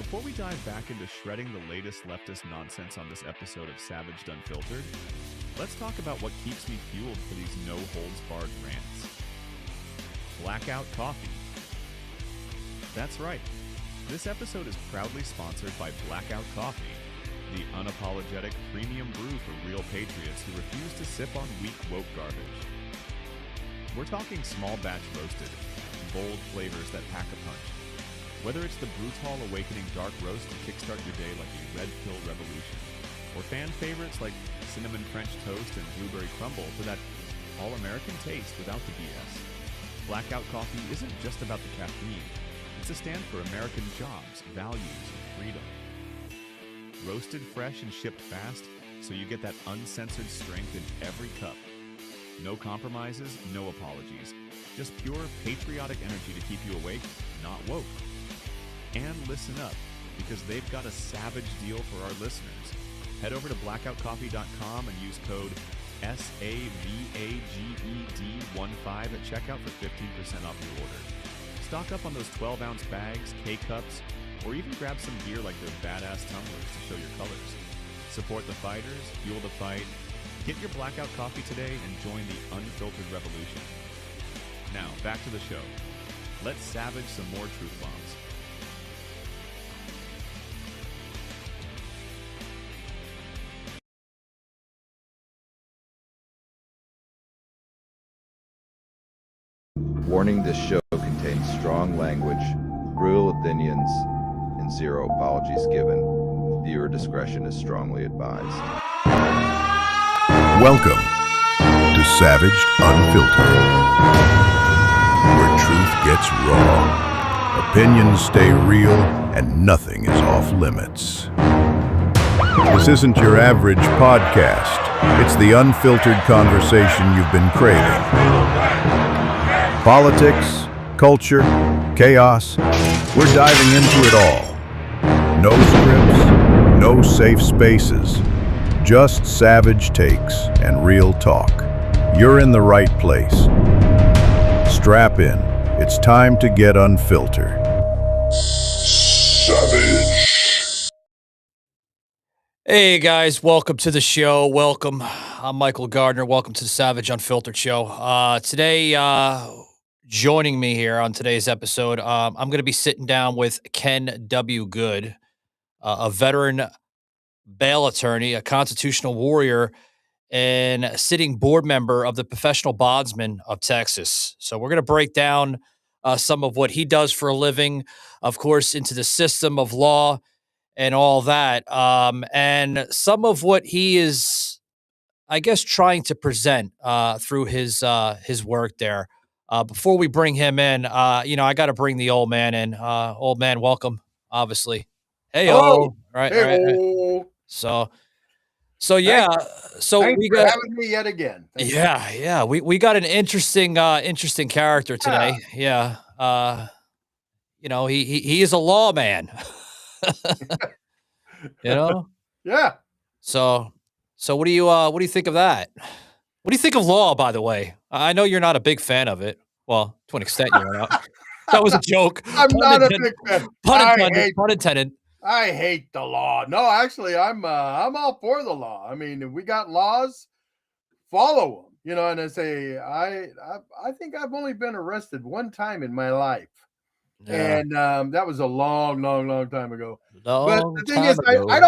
Before we dive back into shredding the latest leftist nonsense on this episode of Savaged Unfiltered, let's talk about what keeps me fueled for these no-holds-barred rants. Blackout Coffee. That's right. This episode is proudly sponsored by Blackout Coffee, the unapologetic premium brew for real patriots who refuse to sip on weak woke garbage. We're talking small batch roasted, bold flavors that pack a punch. Whether it's the Brutal Awakening Dark Roast to kickstart your day like a red pill revolution, or fan favorites like Cinnamon French Toast and Blueberry Crumble for that all-American taste without the BS. Blackout Coffee isn't just about the caffeine. It's a stand for American jobs, values, and freedom. Roasted fresh and shipped fast, so you get that uncensored strength in every cup. No compromises, no apologies. Just pure patriotic energy to keep you awake, not woke. And listen up, because they've got a savage deal for our listeners. Head over to blackoutcoffee.com and use code SAVAGED15 at checkout for 15% off your order. Stock up on those 12-ounce bags, K-cups, or even grab some gear like their badass tumblers to show your colors. Support the fighters, fuel the fight. Get your Blackout Coffee today and join the unfiltered revolution. Now, back to the show. Let's savage some more truth bombs. Warning: this show contains strong language, brutal opinions, and zero apologies given. Viewer discretion is strongly advised. Welcome to Savaged Unfiltered, where truth gets raw, opinions stay real, and nothing is off limits. This isn't your average podcast. It's the unfiltered conversation you've been craving. Politics, culture, chaos, we're diving into it all. No scripts, no safe spaces, just savage takes and real talk. You're in the right place. Strap in, it's time to get unfiltered. Savage. Hey guys, welcome to the show. Welcome. I'm Michael Gardner. Welcome to the Savage Unfiltered show. Today, joining me here on today's episode, I'm going to be sitting down with Ken W. Good, a veteran bail attorney, a constitutional warrior, and a sitting board member of the Professional Bondsmen of Texas. So we're going to break down some of what he does for a living, of course, into the system of law and all that, and some of what he is, I guess, trying to present through his work there. Before we bring him in, I got to bring the old man in. Old man, welcome, obviously. Hey, Hello. Right. So yeah. Thanks We for got having me yet again. Thank you. yeah. We got an interesting character today. Yeah. He is a lawman. Yeah. So what do you think of that? What do you think of law, by the way? I know you're not a big fan of it. Well, to an extent you're not. That was a joke. I'm not a big fan. Pun intended. I hate the law. No, actually, I'm all for the law. I mean, if we got laws, follow them. And I say I think I've only been arrested one time in my life. Yeah. And that was a long time ago. But Long the thing time is, ago. I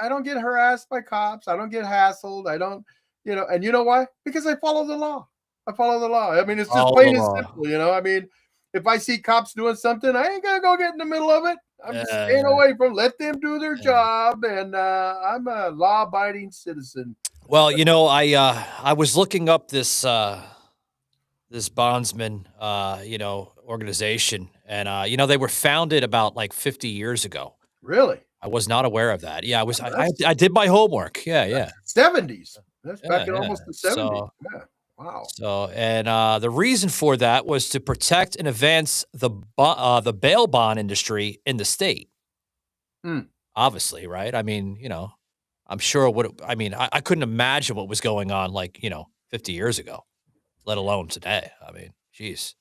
don't get harassed by cops. I don't get hassled. I don't, and you know why? Because I follow the law. I mean, it's just Follow plain the and law. simple. I mean, if I see cops doing something, I ain't gonna go get in the middle of it. I'm Yeah. staying away from. Let them do their Yeah. job, and I'm a law-abiding citizen. Well, I was looking up this bondsman organization, and they were founded about like 50 years ago. Really? I was not aware of that. Yeah, I did my homework. Yeah. 70s. That's back in Yeah. almost the 70s. So- Yeah. Wow. So, and the reason for that was to protect and advance the bail bond industry in the state. Obviously, right? I mean, I'm sure I couldn't imagine what was going on 50 years ago, let alone today. I mean, geez.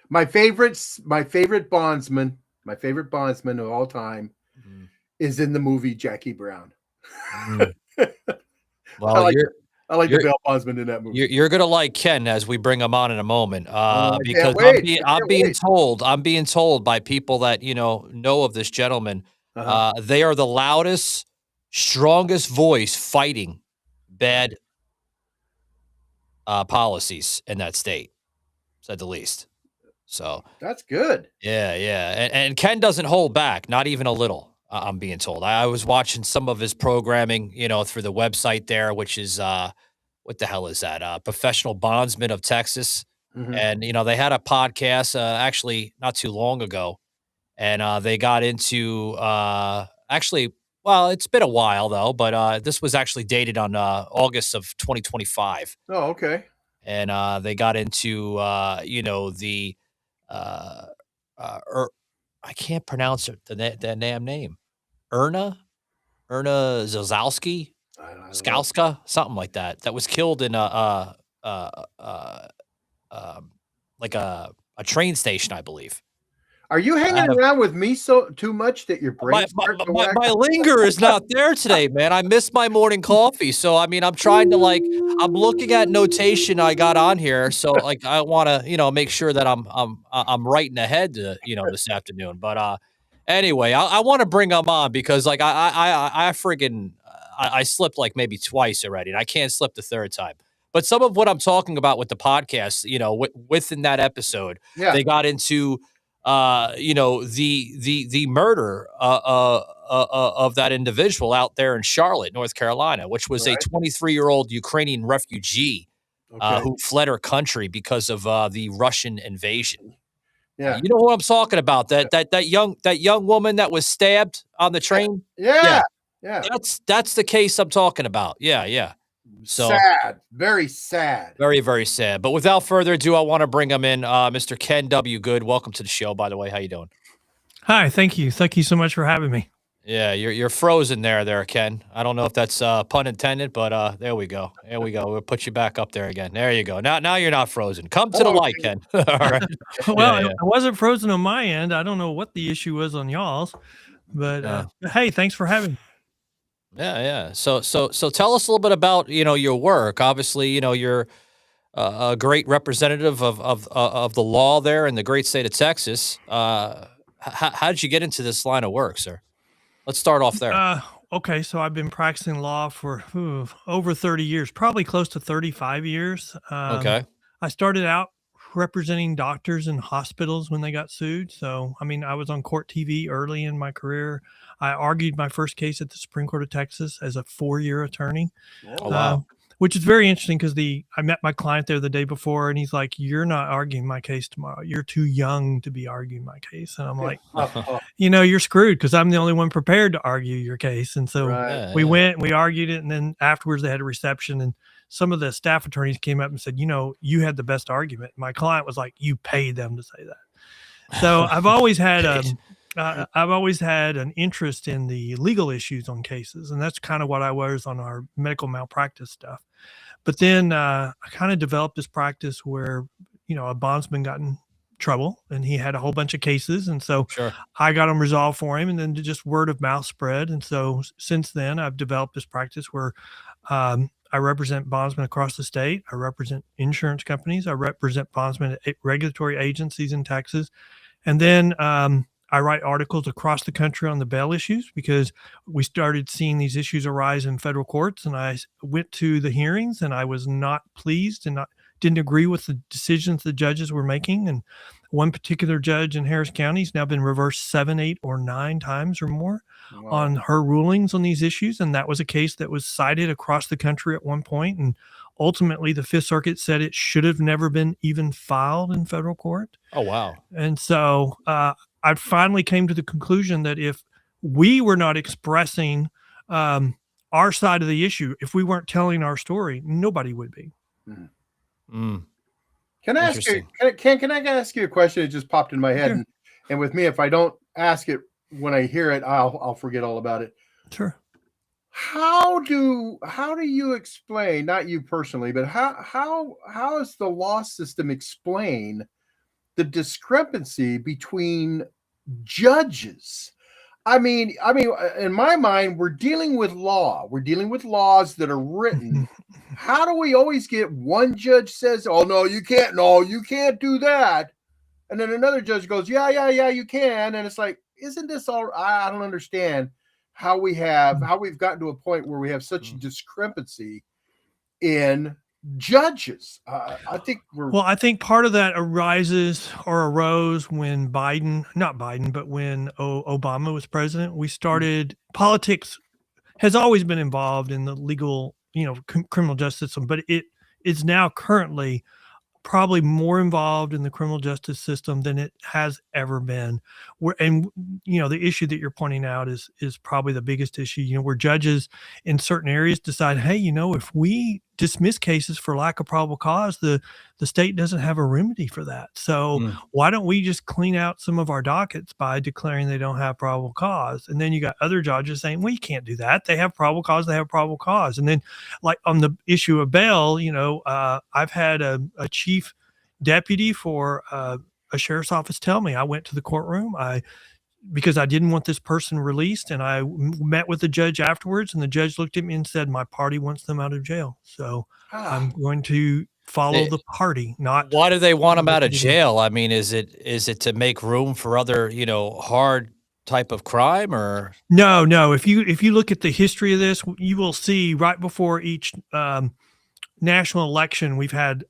My favorite bondsman my favorite bondsman of all time, Mm. is in the movie Jackie Brown. Mm. Well, I like the you're bail bondsman in that movie. you're gonna like Ken as we bring him on in a moment, I can't because wait. I I'm can't being wait. told by people that know of this gentleman. Uh-huh. They are the loudest, strongest voice fighting bad policies in that state, said the least. So That's good. yeah, and Ken doesn't hold back, not even a little. I'm being told. I was watching some of his programming, through the website there, which is what the hell is that? Professional Bondsman of Texas, Mhm. and they had a podcast actually not too long ago, and they got into actually. Well, it's been a while though, but this was actually dated on August of 2025, Oh, okay. and they got into the uh, I can't pronounce it, the damn name. Erna Zazowski, I don't know. Skalska, something like that. That was killed in uh, uh, um, like a train station, I believe. Are you hanging have around with me so too much that your My brain's my starting to my whack? my linger is not there today, man. I missed my morning coffee, so, I mean, I'm trying to, I'm looking at notation I got on here, so, I wanna, make sure that I'm writing ahead to, this afternoon, but, anyway, I wanna bring him on because, I friggin' I slipped, maybe twice already, and I can't slip the third time, but some of what I'm talking about with the podcast, within that episode, Yeah. they got into the murder of that individual out there in Charlotte, North Carolina, which was a Right. 23-year-old Ukrainian refugee Okay. who fled her country because of the Russian invasion. Yeah. You know who I'm talking about? That young woman that was stabbed on the train. Yeah. Yeah. That's the case I'm talking about. Yeah. So Sad. Very sad. very, very sad. But without further ado, I want to bring him in, Mr. Ken W. Good. Welcome to the show, by the way. How you doing? Hi, thank you. Thank you so much for having me. Yeah, you're frozen there, Ken. I don't know if that's pun intended, but there we go. There we go. We'll put you back up there again. There you go. Now you're not frozen. Come to the light, Ken. All right. Well, Yeah. I wasn't frozen on my end. I don't know what the issue was on y'all's, but hey, thanks for having me. Yeah. So tell us a little bit about your work. Obviously, you're a great representative of the law there in the great state of Texas. How did you get into this line of work, sir? Let's start off there. Okay, so I've been practicing law for over 30 years, probably close to 35 years. Okay. I started out representing doctors in hospitals when they got sued. So, I mean, I was on court TV early in my career. I argued my first case at the Supreme Court of Texas as a 4-year attorney. Oh, wow. Which is very interesting because I met my client there the day before, and he's like, "You're not arguing my case tomorrow. You're too young to be arguing my case." And I'm like, "You're screwed because I'm the only one prepared to argue your case." And so Right. we went, we argued it, and then afterwards they had a reception, and some of the staff attorneys came up and said, "You had the best argument." My client was like, "You paid them to say that." So I've always had an interest in the legal issues on cases, and that's kind of what I was on our medical malpractice stuff. But then I kind of developed this practice where, a bondsman got in trouble and he had a whole bunch of cases. And so Sure. I got them resolved for him, and then just word of mouth spread. And so since then, I've developed this practice where I represent bondsmen across the state. I represent insurance companies. I represent bondsmen at regulatory agencies in Texas. And then I write articles across the country on the bail issues because we started seeing these issues arise in federal courts. And I went to the hearings and I was not pleased and didn't agree with the decisions the judges were making. And one particular judge in Harris County has now been reversed 7, 8, or 9 times or more on her rulings on these issues. And that was a case that was cited across the country at one point. And ultimately, the Fifth Circuit said it should have never been even filed in federal court. Oh, wow. And so I finally came to the conclusion that if we were not expressing our side of the issue, if we weren't telling our story, nobody would be. Mm. Can I ask you? Can I ask you a question? It just popped in my head, Sure. and with me, if I don't ask it when I hear it, I'll forget all about it. Sure. How do you explain, not you personally, but how does the law system explain the discrepancy between judges. I mean, in my mind, we're dealing with law. We're dealing with laws that are written. How do we always get one judge says, "Oh no, you can't. No, you can't do that," and then another judge goes, "Yeah, you can." And it's like, isn't this all? I don't understand how we've gotten to a point where we have such a discrepancy in judges. I think I think part of that arose when not Biden, but when Obama was president. We started politics has always been involved in the legal, criminal justice system, but it is now currently probably more involved in the criminal justice system than it has ever been. The issue that you're pointing out is probably the biggest issue, where judges in certain areas decide, hey, if we dismiss cases for lack of probable cause, the state doesn't have a remedy for that. So why don't we just clean out some of our dockets by declaring they don't have probable cause? And then you got other judges saying, well, you can't do that. They have probable cause. They have probable cause. And then like on the issue of bail, I've had a chief deputy for a sheriff's office tell me, I went to the courtroom, because I didn't want this person released, and I met with the judge afterwards, and the judge looked at me and said, my party wants them out of jail. So I'm going to follow the party, not. Why do they want them out of jail? I mean, is it to make room for other, hard type of crime, or? No. If you look at the history of this, you will see right before each national election, we've had,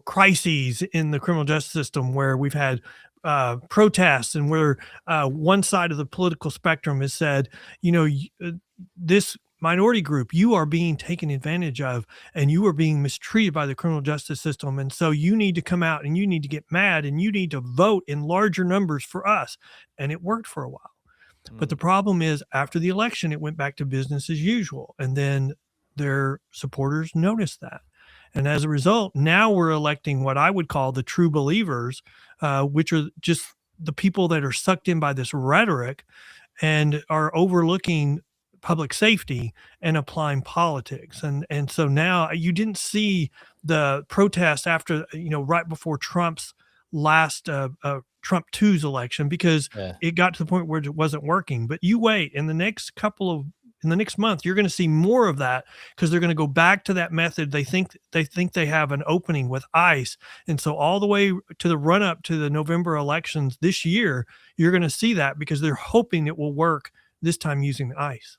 crises in the criminal justice system where we've had protests, and where one side of the political spectrum has said, this minority group, you are being taken advantage of, and you are being mistreated by the criminal justice system. And so you need to come out and you need to get mad and you need to vote in larger numbers for us. And it worked for a while. But the problem is, after the election, it went back to business as usual. And then their supporters noticed that. And as a result, now we're electing what I would call the true believers, which are just the people that are sucked in by this rhetoric and are overlooking public safety and applying politics. And so now you didn't see the protest after, right before Trump's last Trump 2's election, because it got to the point where it wasn't working. But you wait, in the next month, you're going to see more of that, because they're going to go back to that method. They think they have an opening with ICE. And so all the way to the run up to the November elections this year, you're going to see that, because they're hoping it will work this time using ICE.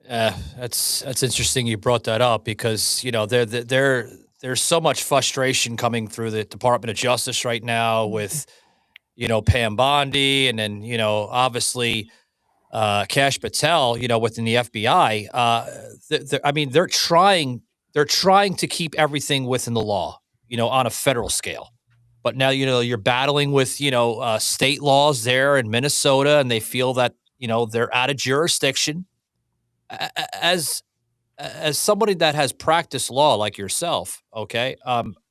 That's interesting you brought that up, because, there's so much frustration coming through the Department of Justice right now with, Pam Bondi, and then, obviously, Kash Patel, within the FBI. They're trying to keep everything within the law, on a federal scale. But now, you're battling with, state laws there in Minnesota, and they feel that, they're out of jurisdiction. As somebody that has practiced law like yourself, okay,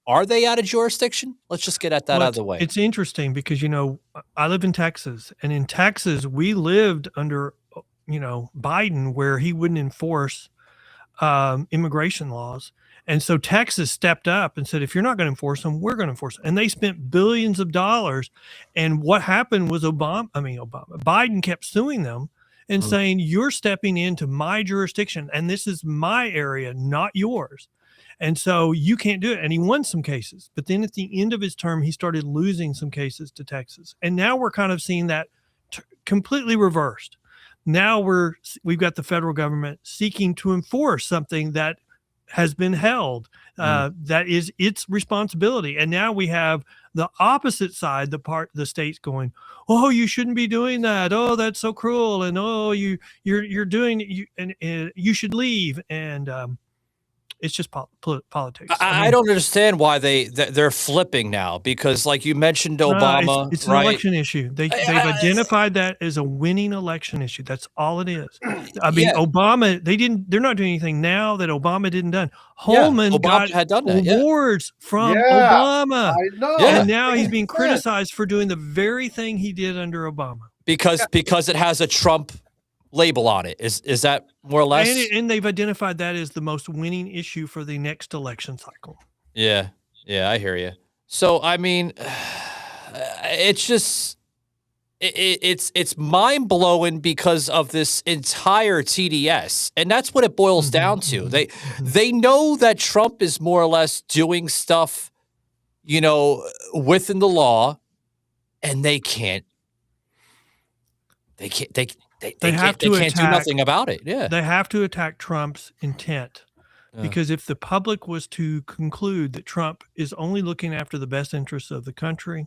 are they out of jurisdiction? Let's just get at that out of the way. It's interesting because, I live in Texas, and in Texas, we lived under, Biden, where he wouldn't enforce immigration laws. And so Texas stepped up and said, if you're not going to enforce them, we're going to enforce them. And they spent billions of dollars. And what happened was Biden kept suing them and saying, you're stepping into my jurisdiction, and this is my area, not yours. And so you can't do it. And he won some cases. But then at the end of his term, he started losing some cases to Texas. And now we're kind of seeing that completely reversed. Now we've got the federal government seeking to enforce something that has been held, that is its responsibility. And now we have the opposite side, the state's going, oh, you shouldn't be doing that. Oh, that's so cruel. And oh, you're doing it, and you should leave. And it's just politics. I don't understand why they're flipping now, because, like you mentioned, Obama. It's an election issue. They've identified that as a winning election issue. That's all it is. Obama. They're not doing anything now that Obama didn't done. Holman had done that, awards from Obama. I know. And now he's being criticized for doing the very thing he did under Obama. Because it has a Trump label on it. Is that more or less? And they've identified that as the most winning issue for the next election cycle. Yeah, I hear you. So, I mean, it's just, it's mind blowing because of this entire TDS, and that's what it boils down to. They know that Trump is more or less doing stuff, within the law, and they can't. They can't do nothing about it. Yeah, they have to attack Trump's intent. Because if the public was to conclude that Trump is only looking after the best interests of the country,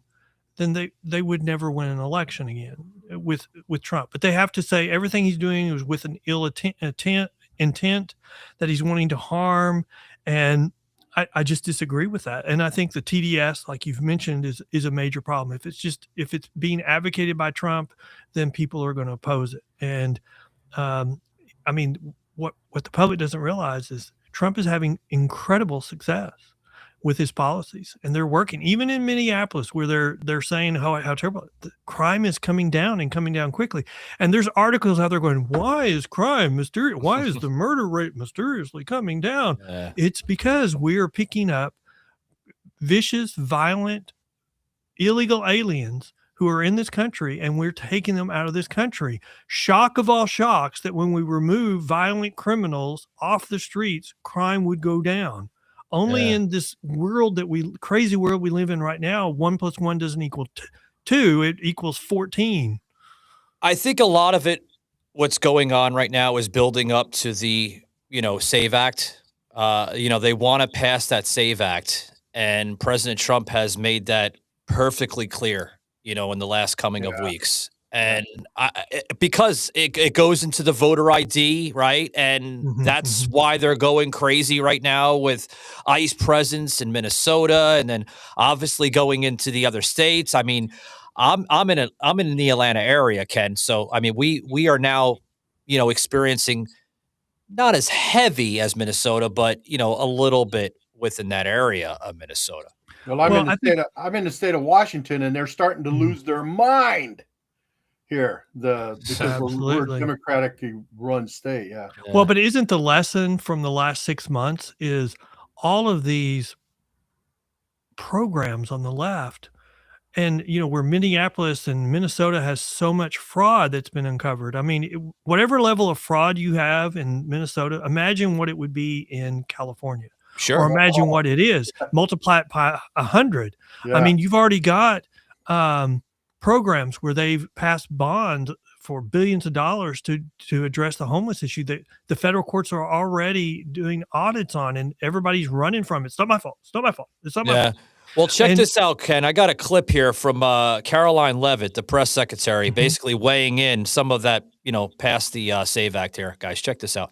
then they would never win an election again with Trump. But they have to say everything he's doing is with an ill intent, that he's wanting to harm. And I just disagree with that. And I think the TDS, like you've mentioned, is a major problem. If it's being advocated by Trump, then people are going to oppose it. And I mean, what the public doesn't realize is Trump is having incredible success with his policies, and they're working. Even in Minneapolis, where they're saying how terrible the crime is coming down and coming down quickly. And there's articles out there going, "Why is crime mysterious? Why is the murder rate mysteriously coming down?" It's because we are picking up vicious, violent, illegal aliens who are in this country, and we're taking them out of this country. Shock of all shocks that when we remove violent criminals off the streets, crime would go down. Only in this world crazy world we live in right now, 1 + 1 doesn't equal 2, it equals 14. I think a lot of it, what's going on right now, is building up to the, SAVE Act. They want to pass that SAVE Act, and President Trump has made that perfectly clear, in the last coming of weeks. And because it goes into the voter ID, right? And that's why they're going crazy right now with ICE presence in Minnesota, and then obviously going into the other states. I mean, I'm in the Atlanta area, Ken. So I mean, we are now, experiencing not as heavy as Minnesota, but a little bit within that area of Minnesota. Well, I'm in the state of Washington, and they're starting to lose their mind here. Because we're a democratically run state. Yeah. Well, but isn't the lesson from the last 6 months is all of these programs on the left, and where Minneapolis and Minnesota has so much fraud that's been uncovered. I mean, whatever level of fraud you have in Minnesota, imagine what it would be in California. Sure. Or imagine what it is, multiply it by 100. Yeah. I mean, you've already got programs where they've passed bond for billions of dollars to address the homeless issue that the federal courts are already doing audits on, and everybody's running from it. It's not my fault. It's not my fault. It's not my fault. Well, check this out, Ken. I got a clip here from Caroline Levitt, the press secretary, basically weighing in some of that, past the SAVE Act here. Guys, check this out.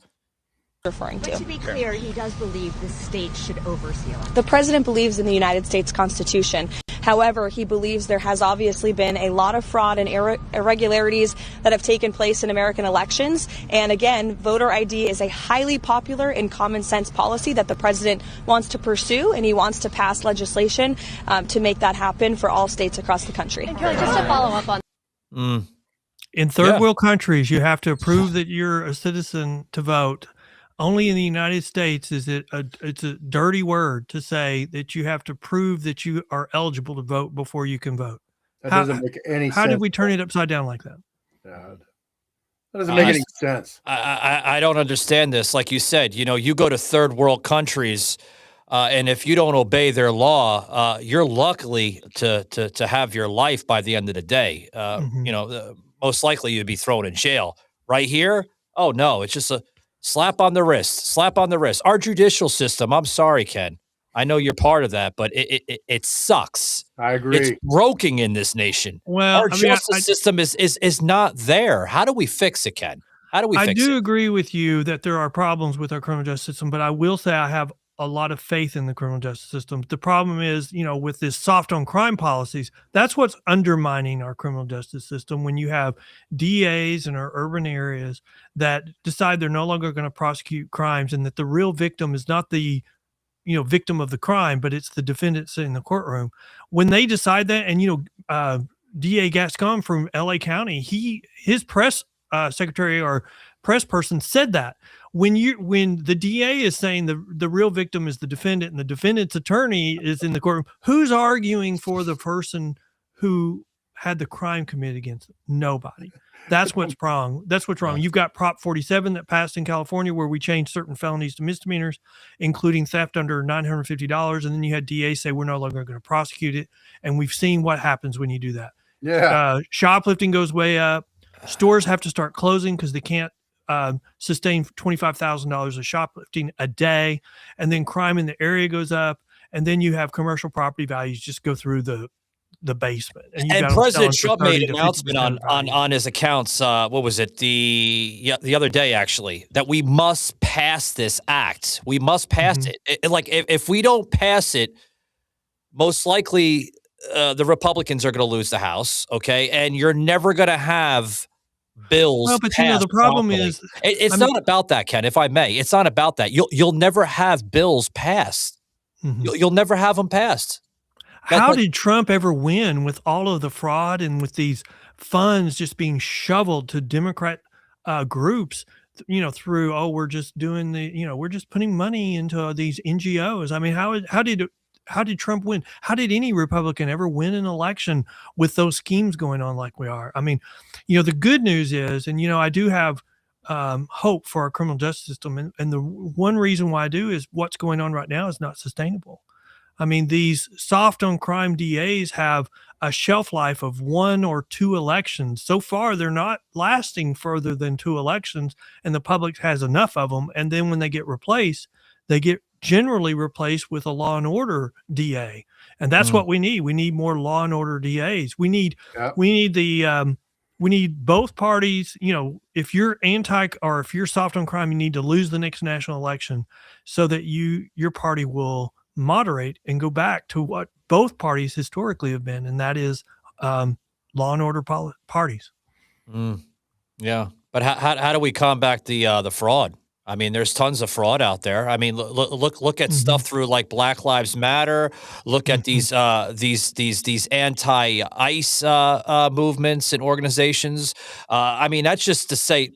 Referring to. But to be clear, he does believe the state should oversee elections. The president believes in the United States Constitution. However, he believes there has obviously been a lot of fraud and irregularities that have taken place in American elections. And again, voter ID is a highly popular and common sense policy that the president wants to pursue, and he wants to pass legislation to make that happen for all states across the country. And Kelly, just to follow up on in third world countries, you have to prove that you're a citizen to vote. Only in the United States is it's a dirty word to say that you have to prove that you are eligible to vote before you can vote. That doesn't make any sense. How did we turn it upside down like that? That doesn't make any sense. I don't understand this. Like you said, you go to third world countries, and if you don't obey their law, you're likely to have your life by the end of the day. Most likely you'd be thrown in jail. Right here, oh no, it's just a slap on the wrist. Our judicial system, I'm sorry, Ken. I know you're part of that, but it sucks. I agree. It's broken in this nation. Well, our justice system is not there. How do we fix it, Ken? How do we fix it? I do agree with you that there are problems with our criminal justice system, but I will say I have a lot of faith in the criminal justice system. The problem is, with this soft on crime policies, that's what's undermining our criminal justice system. When you have DAs in our urban areas that decide they're no longer going to prosecute crimes, and that the real victim is not the, victim of the crime, but it's the defendants in the courtroom. When they decide that, and, DA Gascon from LA County, his press secretary or press person said that when the DA is saying the real victim is the defendant and the defendant's attorney is in the courtroom, who's arguing for the person who had the crime committed against them? Nobody. That's what's wrong. That's what's wrong. You've got Prop 47 that passed in California where we changed certain felonies to misdemeanors, including theft under $950. And then you had DAs say we're no longer going to prosecute it. And we've seen what happens when you do that. Yeah. Shoplifting goes way up. Stores have to start closing because they can't sustain $25,000 of shoplifting a day. And then crime in the area goes up. And then you have commercial property values just go through the basement. And President Trump made an announcement on his accounts. What was it? The other day, actually, that we must pass this act. We must pass it. Like if we don't pass it, most likely the Republicans are going to lose the House. Okay, and you're never going to have bills. Well, but the problem properly. is it's not about that, Ken. If I may, it's not about that. You'll never have bills passed. You'll never have them passed. How did Trump ever win with all of the fraud and with these funds just being shoveled to Democrat groups, through, we're just doing we're just putting money into these NGOs. I mean, how did Trump win? How did any Republican ever win an election with those schemes going on like we are? I mean, the good news is, and, I do have hope for our criminal justice system. And the one reason why I do is what's going on right now is not sustainable. I mean, these soft on crime DAs have a shelf life of 1 or 2 elections. So far, they're not lasting further than 2 elections, and the public has enough of them. And then when they get replaced, they get generally replaced with a law and order DA. And that's what we need. We need more law and order DAs. We need both parties. If you're or if you're soft on crime, you need to lose the next national election so that your party will moderate and go back to what both parties historically have been, and that is law and order parties. Yeah, but how do we combat the fraud? I mean, there's tons of fraud out there. I mean, look at stuff through like Black Lives Matter. Look at these anti-ICE movements and organizations. I mean, that's just to say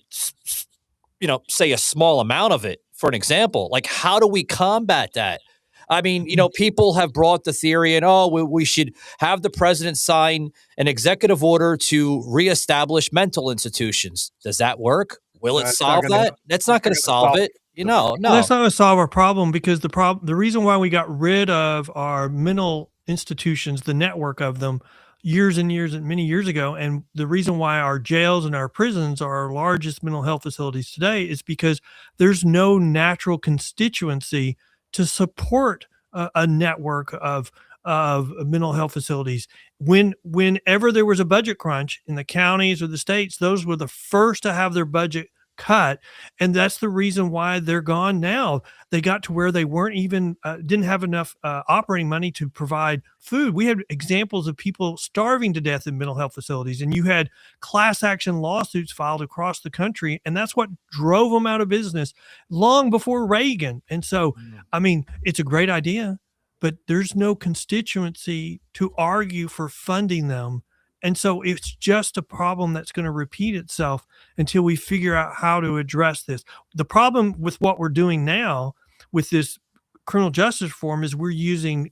a small amount of it. For an example, like how do we combat that? I mean, people have brought the theory in, we should have the president sign an executive order to reestablish mental institutions. Does that work? Will it solve that? That's not going to solve it. No. That's not going to solve our problem because the reason why we got rid of our mental institutions, the network of them, years and years and many years ago, and the reason why our jails and our prisons are our largest mental health facilities today is because there's no natural constituency to support a network of mental health facilities. Whenever there was a budget crunch in the counties or the states, those were the first to have their budget cut. And that's the reason why they're gone now. They got to where they weren't even, didn't have enough operating money to provide food. We had examples of people starving to death in mental health facilities, and you had class action lawsuits filed across the country. And that's what drove them out of business long before Reagan. And so, I mean, it's a great idea, but there's no constituency to argue for funding them. And so it's just a problem that's going to repeat itself until we figure out how to address this. The problem with what we're doing now with this criminal justice reform is we're using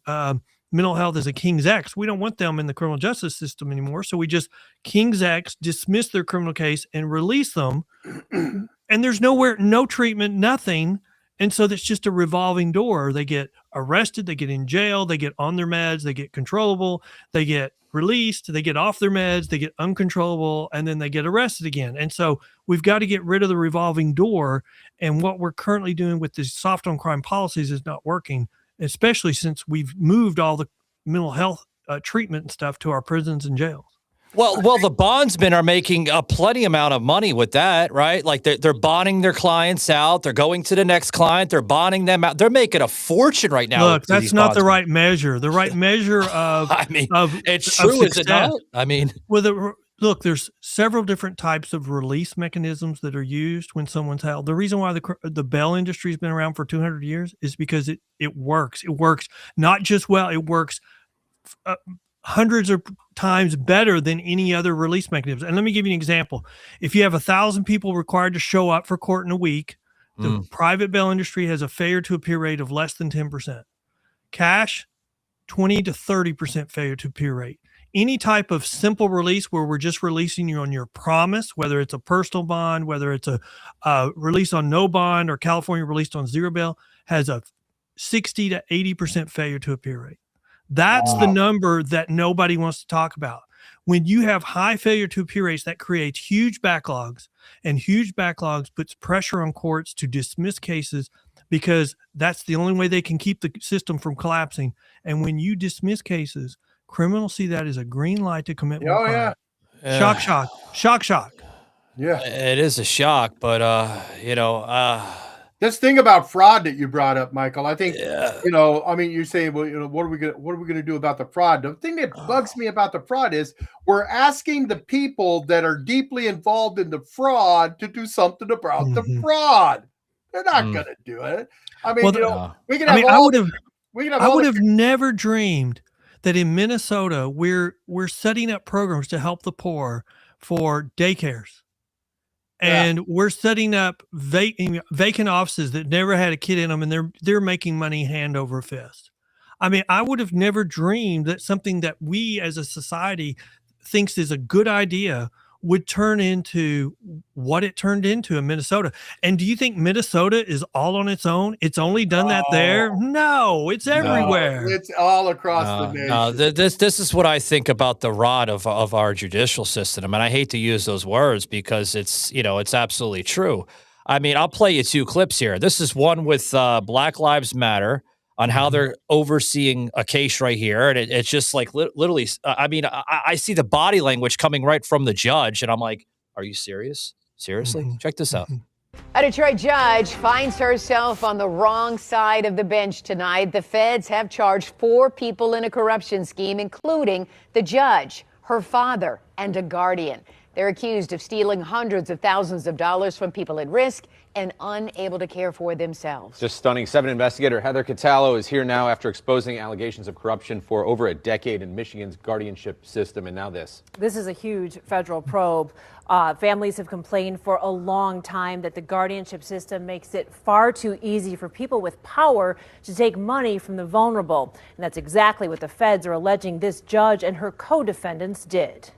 mental health as a King's X. We don't want them in the criminal justice system anymore. So we just King's X, dismiss their criminal case and release them. And there's no treatment, nothing. And so that's just a revolving door. They get arrested, they get in jail, they get on their meds, they get controllable, they get released, they get off their meds, they get uncontrollable, and then they get arrested again. And so we've got to get rid of the revolving door. And what we're currently doing with these soft on crime policies is not working, especially since we've moved all the mental health treatment and stuff to our prisons and jails. Well, the bondsmen are making a plenty amount of money with that, right? Like they're bonding their clients out. They're going to the next client. They're bonding them out. They're making a fortune right now. Look, that's not the right measure. The right measure of it's true, is it not? I mean, look, there's several different types of release mechanisms that are used when someone's held. The reason why the bail industry has been around for 200 years is because it works. It works not just well. It works hundreds of times better than any other release mechanism. And let me give you an example. If you have 1,000 people required to show up for court in a week, the private bail industry has a failure to appear rate of less than 10%. Cash, 20 to 30% failure to appear rate. any type of simple release where we're just releasing you on your promise, whether it's a personal bond, whether it's a release on no bond, or California released on zero bail, has a 60 to 80% failure to appear rate. That's the number that nobody wants to talk about. When you have high failure to appear rates, that creates huge backlogs, and huge backlogs puts pressure on courts to dismiss cases, because that's the only way they can keep the system from collapsing. And when you dismiss cases, criminals see that as a green light to commit more crime. Shock, shock, shock, shock. Yeah, it is a shock, but this thing about fraud that you brought up, Michael, I think, I mean, you say, well, what are we going to do about the fraud? The thing that bugs me about the fraud is we're asking the people that are deeply involved in the fraud to do something about the fraud. They're not going to do it. I mean, we can have I would have never dreamed that in Minnesota we're setting up programs to help the poor for daycares. And we're setting up vacant offices that never had a kid in them, and they're making money hand over fist. I mean, I would have never dreamed that something that we as a society thinks is a good idea would turn into what it turned into in Minnesota. And do you think Minnesota is all on its own? It's only done that there? No, it's everywhere. It's all across the nation. No, this is what I think about the rot of our judicial system. And I hate to use those words because it's absolutely true. I mean, I'll play you two clips here. This is one with Black Lives Matter on how they're overseeing a case right here. And it's just like literally, I see the body language coming right from the judge. And I'm like, are you serious? Seriously? Check this out. A Detroit judge finds herself on the wrong side of the bench tonight. The feds have charged 4 people in a corruption scheme, including the judge, her father, and a guardian. They're accused of stealing hundreds of thousands of dollars from people at risk and unable to care for themselves. Just stunning. 7 investigator Heather Catallo is here now after exposing allegations of corruption for over a decade in Michigan's guardianship system. And now this. This is a huge federal probe. Families have complained for a long time that the guardianship system makes it far too easy for people with power to take money from the vulnerable. And that's exactly what the feds are alleging this judge and her co-defendants did.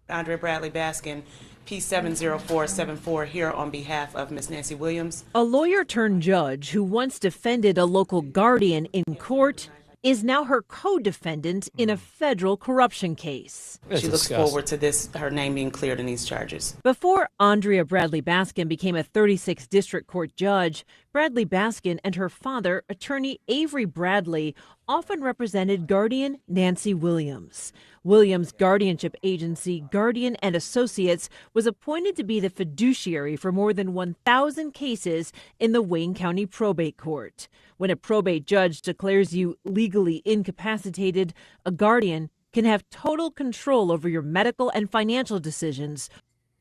Andrea Bradley Baskin, P70474, here on behalf of Ms. Nancy Williams. A lawyer turned judge who once defended a local guardian in court is now her co-defendant in a federal corruption case. She looks forward to her name being cleared in these charges. Before Andrea Bradley Baskin became a 36th district court judge, Bradley Baskin and her father, attorney Avery Bradley, often represented guardian Nancy Williams. Williams' guardianship agency, Guardian and Associates, was appointed to be the fiduciary for more than 1,000 cases in the Wayne County Probate Court. When a probate judge declares you legally incapacitated, a guardian can have total control over your medical and financial decisions.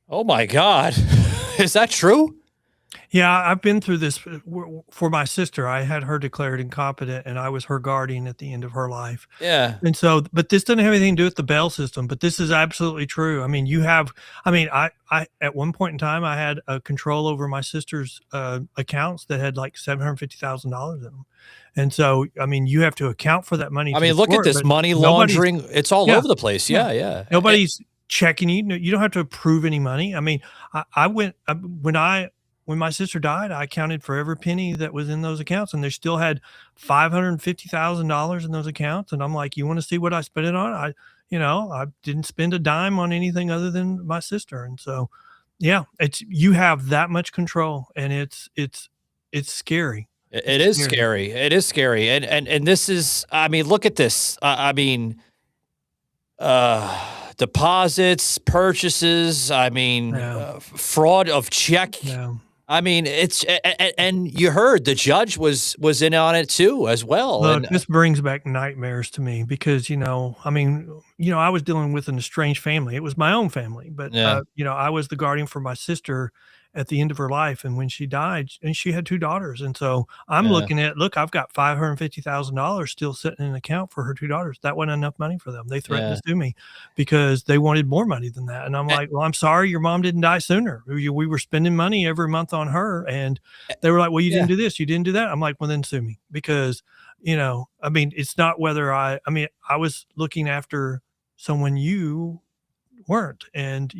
Oh my God. Is that true? Yeah, I've been through this for my sister. I had her declared incompetent, and I was her guardian at the end of her life. Yeah. And so, but this doesn't have anything to do with the bail system, but this is absolutely true. I mean, I at one point in time, I had a control over my sister's accounts that had like $750,000 in them. And so, I mean, you have to account for that money. I mean, look at this money laundering. It's all over the place. Yeah. Nobody's checking you. You don't have to approve any money. I mean, when my sister died, I accounted for every penny that was in those accounts, and they still had $550,000 in those accounts. And I'm like, you want to see what I spent it on? I didn't spend a dime on anything other than my sister. And so, yeah, you have that much control, and it's scary. It is scary. It is scary. And this is, I mean, look at this. Deposits, purchases, fraud of check. Yeah. I mean, and you heard the judge was in on it too, as well. Look, this brings back nightmares to me because, I was dealing with an estranged family. It was my own family, but, I was the guardian for my sister at the end of her life. And when she died, and she had 2 daughters. And so I'm looking at, I've got $550,000 still sitting in an account for her 2 daughters. That wasn't enough money for them. They threatened to sue me because they wanted more money than that. And I'm like, well, I'm sorry, your mom didn't die sooner. We were spending money every month on her. And they were like, well, you didn't do this, you didn't do that. I'm like, well, then sue me because, it's not whether I was looking after someone you weren't. And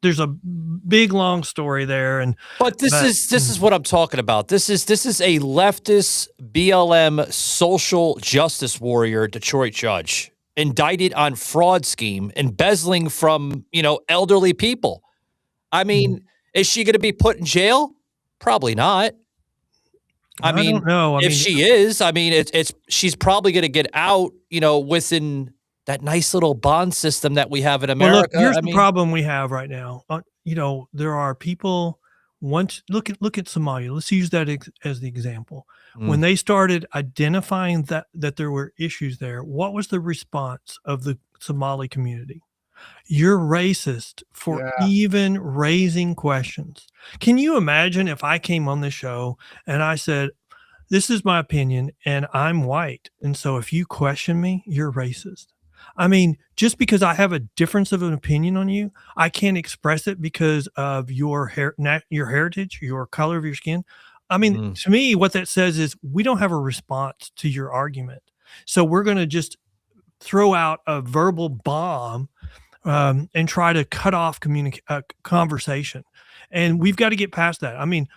there's a big long story there. But this is what I'm talking about. This is a leftist BLM social justice warrior Detroit judge indicted on fraud scheme, embezzling from elderly people. I mean, is she going to be put in jail? Probably not. I mean, don't know. If she is, I mean, she's probably going to get out, within that nice little bond system that we have in America. Well, look, here's the problem we have right now. There are people. Once look at Somalia. Let's use that as the example. When they started identifying that there were issues there, what was the response of the Somali community? You're racist for even raising questions. Can you imagine if I came on the show and I said, this is my opinion and I'm white, and so if you question me, you're racist? I mean, just because I have a difference of an opinion on you, I can't express it because of your heritage, your color of your skin. I mean, to me, what that says is we don't have a response to your argument. So we're going to just throw out a verbal bomb and try to cut off conversation. And we've got to get past that. I mean,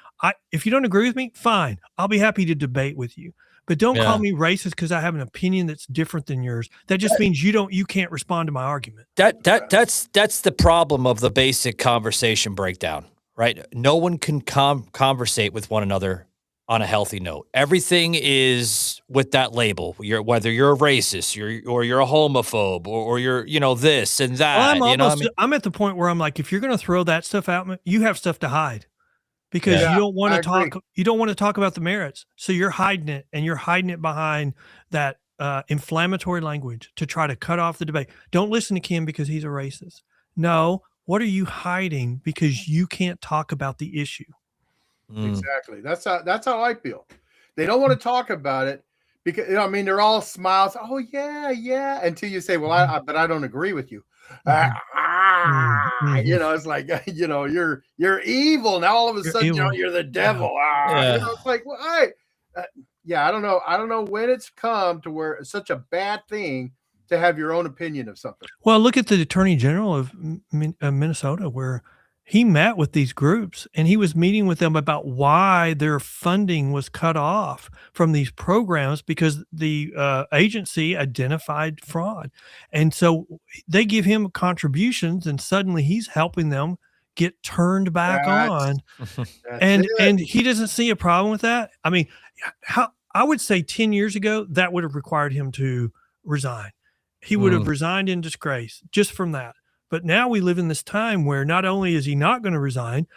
if you don't agree with me, fine. I'll be happy to debate with you. But don't call me racist because I have an opinion that's different than yours. That just means you can't respond to my argument. That's the problem of the basic conversation breakdown, right? No one can conversate with one another on a healthy note. Everything is with that label. Whether you're a racist, or you're a homophobe, or you're this and that. Well, I'm at the point where I'm like, if you're going to throw that stuff out, you have stuff to hide. Because you don't want to talk. You don't want to talk about the merits, so you're hiding it, and you're hiding it behind that inflammatory language to try to cut off the debate. Don't listen to Kim because he's a racist. No, what are you hiding because you can't talk about the issue? Exactly. That's how I feel. They don't want to talk about it because they're all smiles. Oh yeah, until you say, well, but I don't agree with you. It's like you're evil now. All of a sudden, you're the devil. It's like, well, I don't know. I don't know when it's come to where it's such a bad thing to have your own opinion of something. Well, look at the Attorney General of Minnesota, where he met with these groups and he was meeting with them about why their funding was cut off from these programs because the agency identified fraud. And so they give him contributions and suddenly he's helping them get turned back on. And he doesn't see a problem with that. I mean, I would say 10 years ago, that would have required him to resign. He would have resigned in disgrace just from that. But now we live in this time where not only is he not going to resign,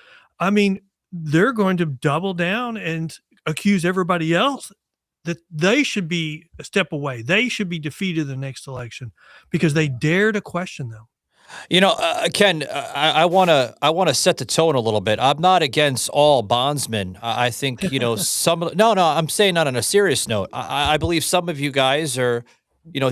I mean, they're going to double down and accuse everybody else that they should be a step away. They should be defeated in the next election because they dare to question them. Ken, I want to set the tone a little bit. I'm not against all bondsmen. I think, I'm saying that on a serious note. I believe some of you guys are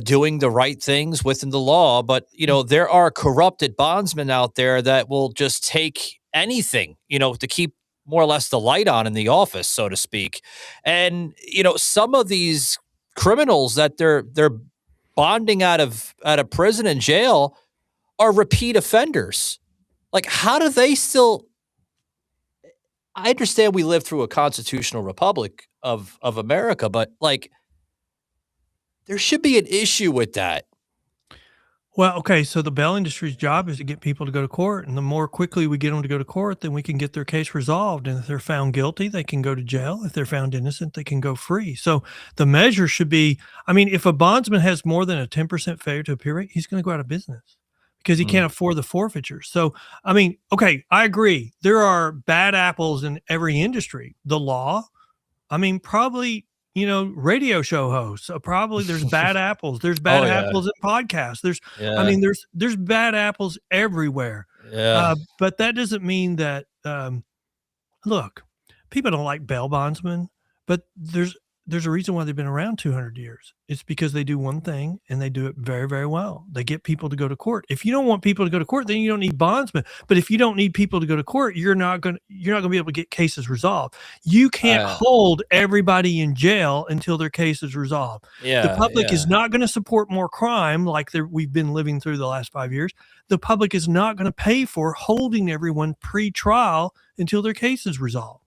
doing the right things within the law, but there are corrupted bondsmen out there that will just take anything, to keep more or less the light on in the office, so to speak. And some of these criminals that they're bonding out of prison and jail are repeat offenders. Like, how do they still? I understand we live through a constitutional republic of America, but like, there should be an issue with that. Well, okay, so the bail industry's job is to get people to go to court, and the more quickly we get them to go to court, then we can get their case resolved. And if they're found guilty, they can go to jail. If they're found innocent, they can go free. So the measure should be, if a bondsman has more than a 10% failure to appear rate, he's going to go out of business because he can't afford the forfeiture. So, okay, I agree. There are bad apples in every industry. The law, probably radio show hosts. Probably there's bad apples. There's bad apples in podcasts. There's bad apples everywhere. Yeah. But that doesn't mean that, look, people don't like bail bondsmen, but there's a reason why they've been around 200 years. It's because they do one thing and they do it very, very well. They get people to go to court. If you don't want people to go to court, then you don't need bondsmen. But if you don't need people to go to court, you're not going to be able to get cases resolved. You can't hold everybody in jail until their case is resolved. The public is not going to support more crime like we've been living through the last 5 years. The public is not going to pay for holding everyone pre-trial until their case is resolved.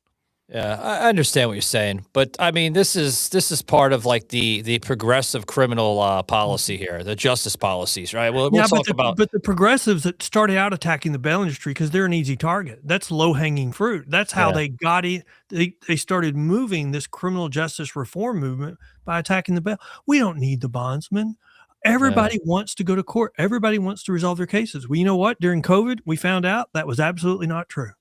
Yeah, I understand what you're saying, but I mean, this is part of like the progressive criminal policy here, the justice policies, right? We'll talk about. But the progressives that started out attacking the bail industry because they're an easy target. That's low hanging fruit. That's how they got it. They started moving this criminal justice reform movement by attacking the bail. We don't need the bondsman. Everybody wants to go to court. Everybody wants to resolve their cases. Well, you know what? During COVID, we found out that was absolutely not true.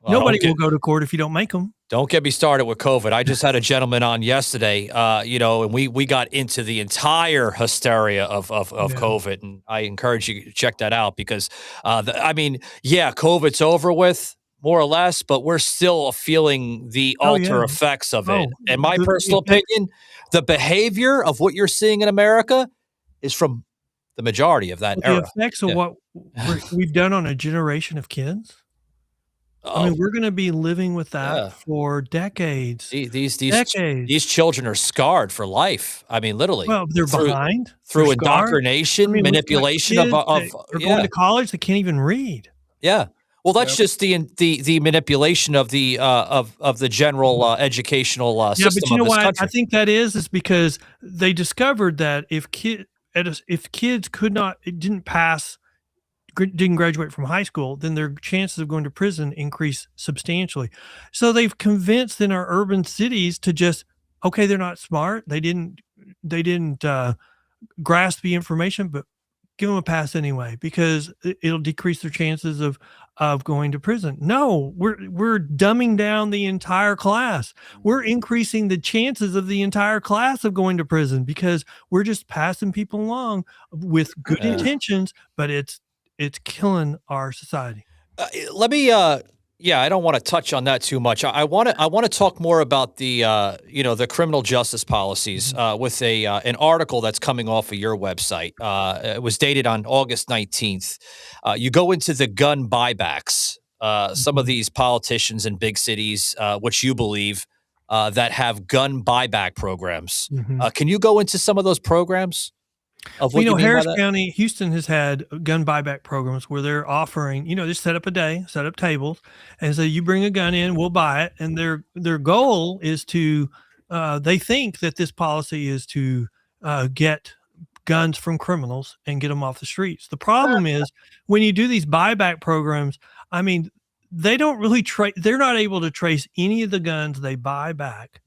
Well, nobody will go to court if you don't make them. Don't get me started with COVID. I just had a gentleman on yesterday, and we got into the entire hysteria of COVID, and I encourage you to check that out because, COVID's over with, more or less, but we're still feeling the alter effects of it. In my personal opinion, the behavior of what you're seeing in America is from the majority of that era. The effects of what we've done on a generation of kids. I mean, we're going to be living with that for decades. These children are scarred for life. I mean, literally. Well, they're behind through indoctrination, manipulation of they're going to college. They can't even read. Yeah. Well, that's just the manipulation of the general educational system. Yeah, but you know of this what? country. I think that is because they discovered that if kids didn't graduate from high school, then their chances of going to prison increase substantially. So they've convinced in our urban cities to just, they're not smart. They didn't grasp the information, but give them a pass anyway, because it'll decrease their chances of going to prison. No, we're dumbing down the entire class. We're increasing the chances of the entire class of going to prison because we're just passing people along with good intentions, but it's killing our society. Let me, I don't want to touch on that too much. I want to talk more about the, the criminal justice policies with an article that's coming off of your website. It was dated on August 19th. You go into the gun buybacks. Some of these politicians in big cities, which you believe that have gun buyback programs. Can you go into some of those programs? Harris County, Houston has had gun buyback programs where they're offering, just set up tables, and so you bring a gun in, we'll buy it, and their goal is to, they think that this policy is to get guns from criminals and get them off the streets. The problem is when you do these buyback programs, I mean, they don't really they're not able to trace any of the guns they buy back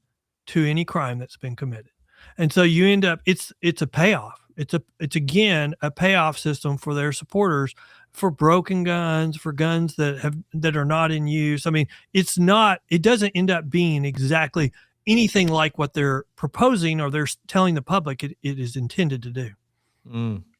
to any crime that's been committed, and so you end up it's a payoff. It's again a payoff system for their supporters for broken guns, for guns that are not in use. I mean, it doesn't end up being exactly anything like what they're proposing or they're telling the public it is intended to do.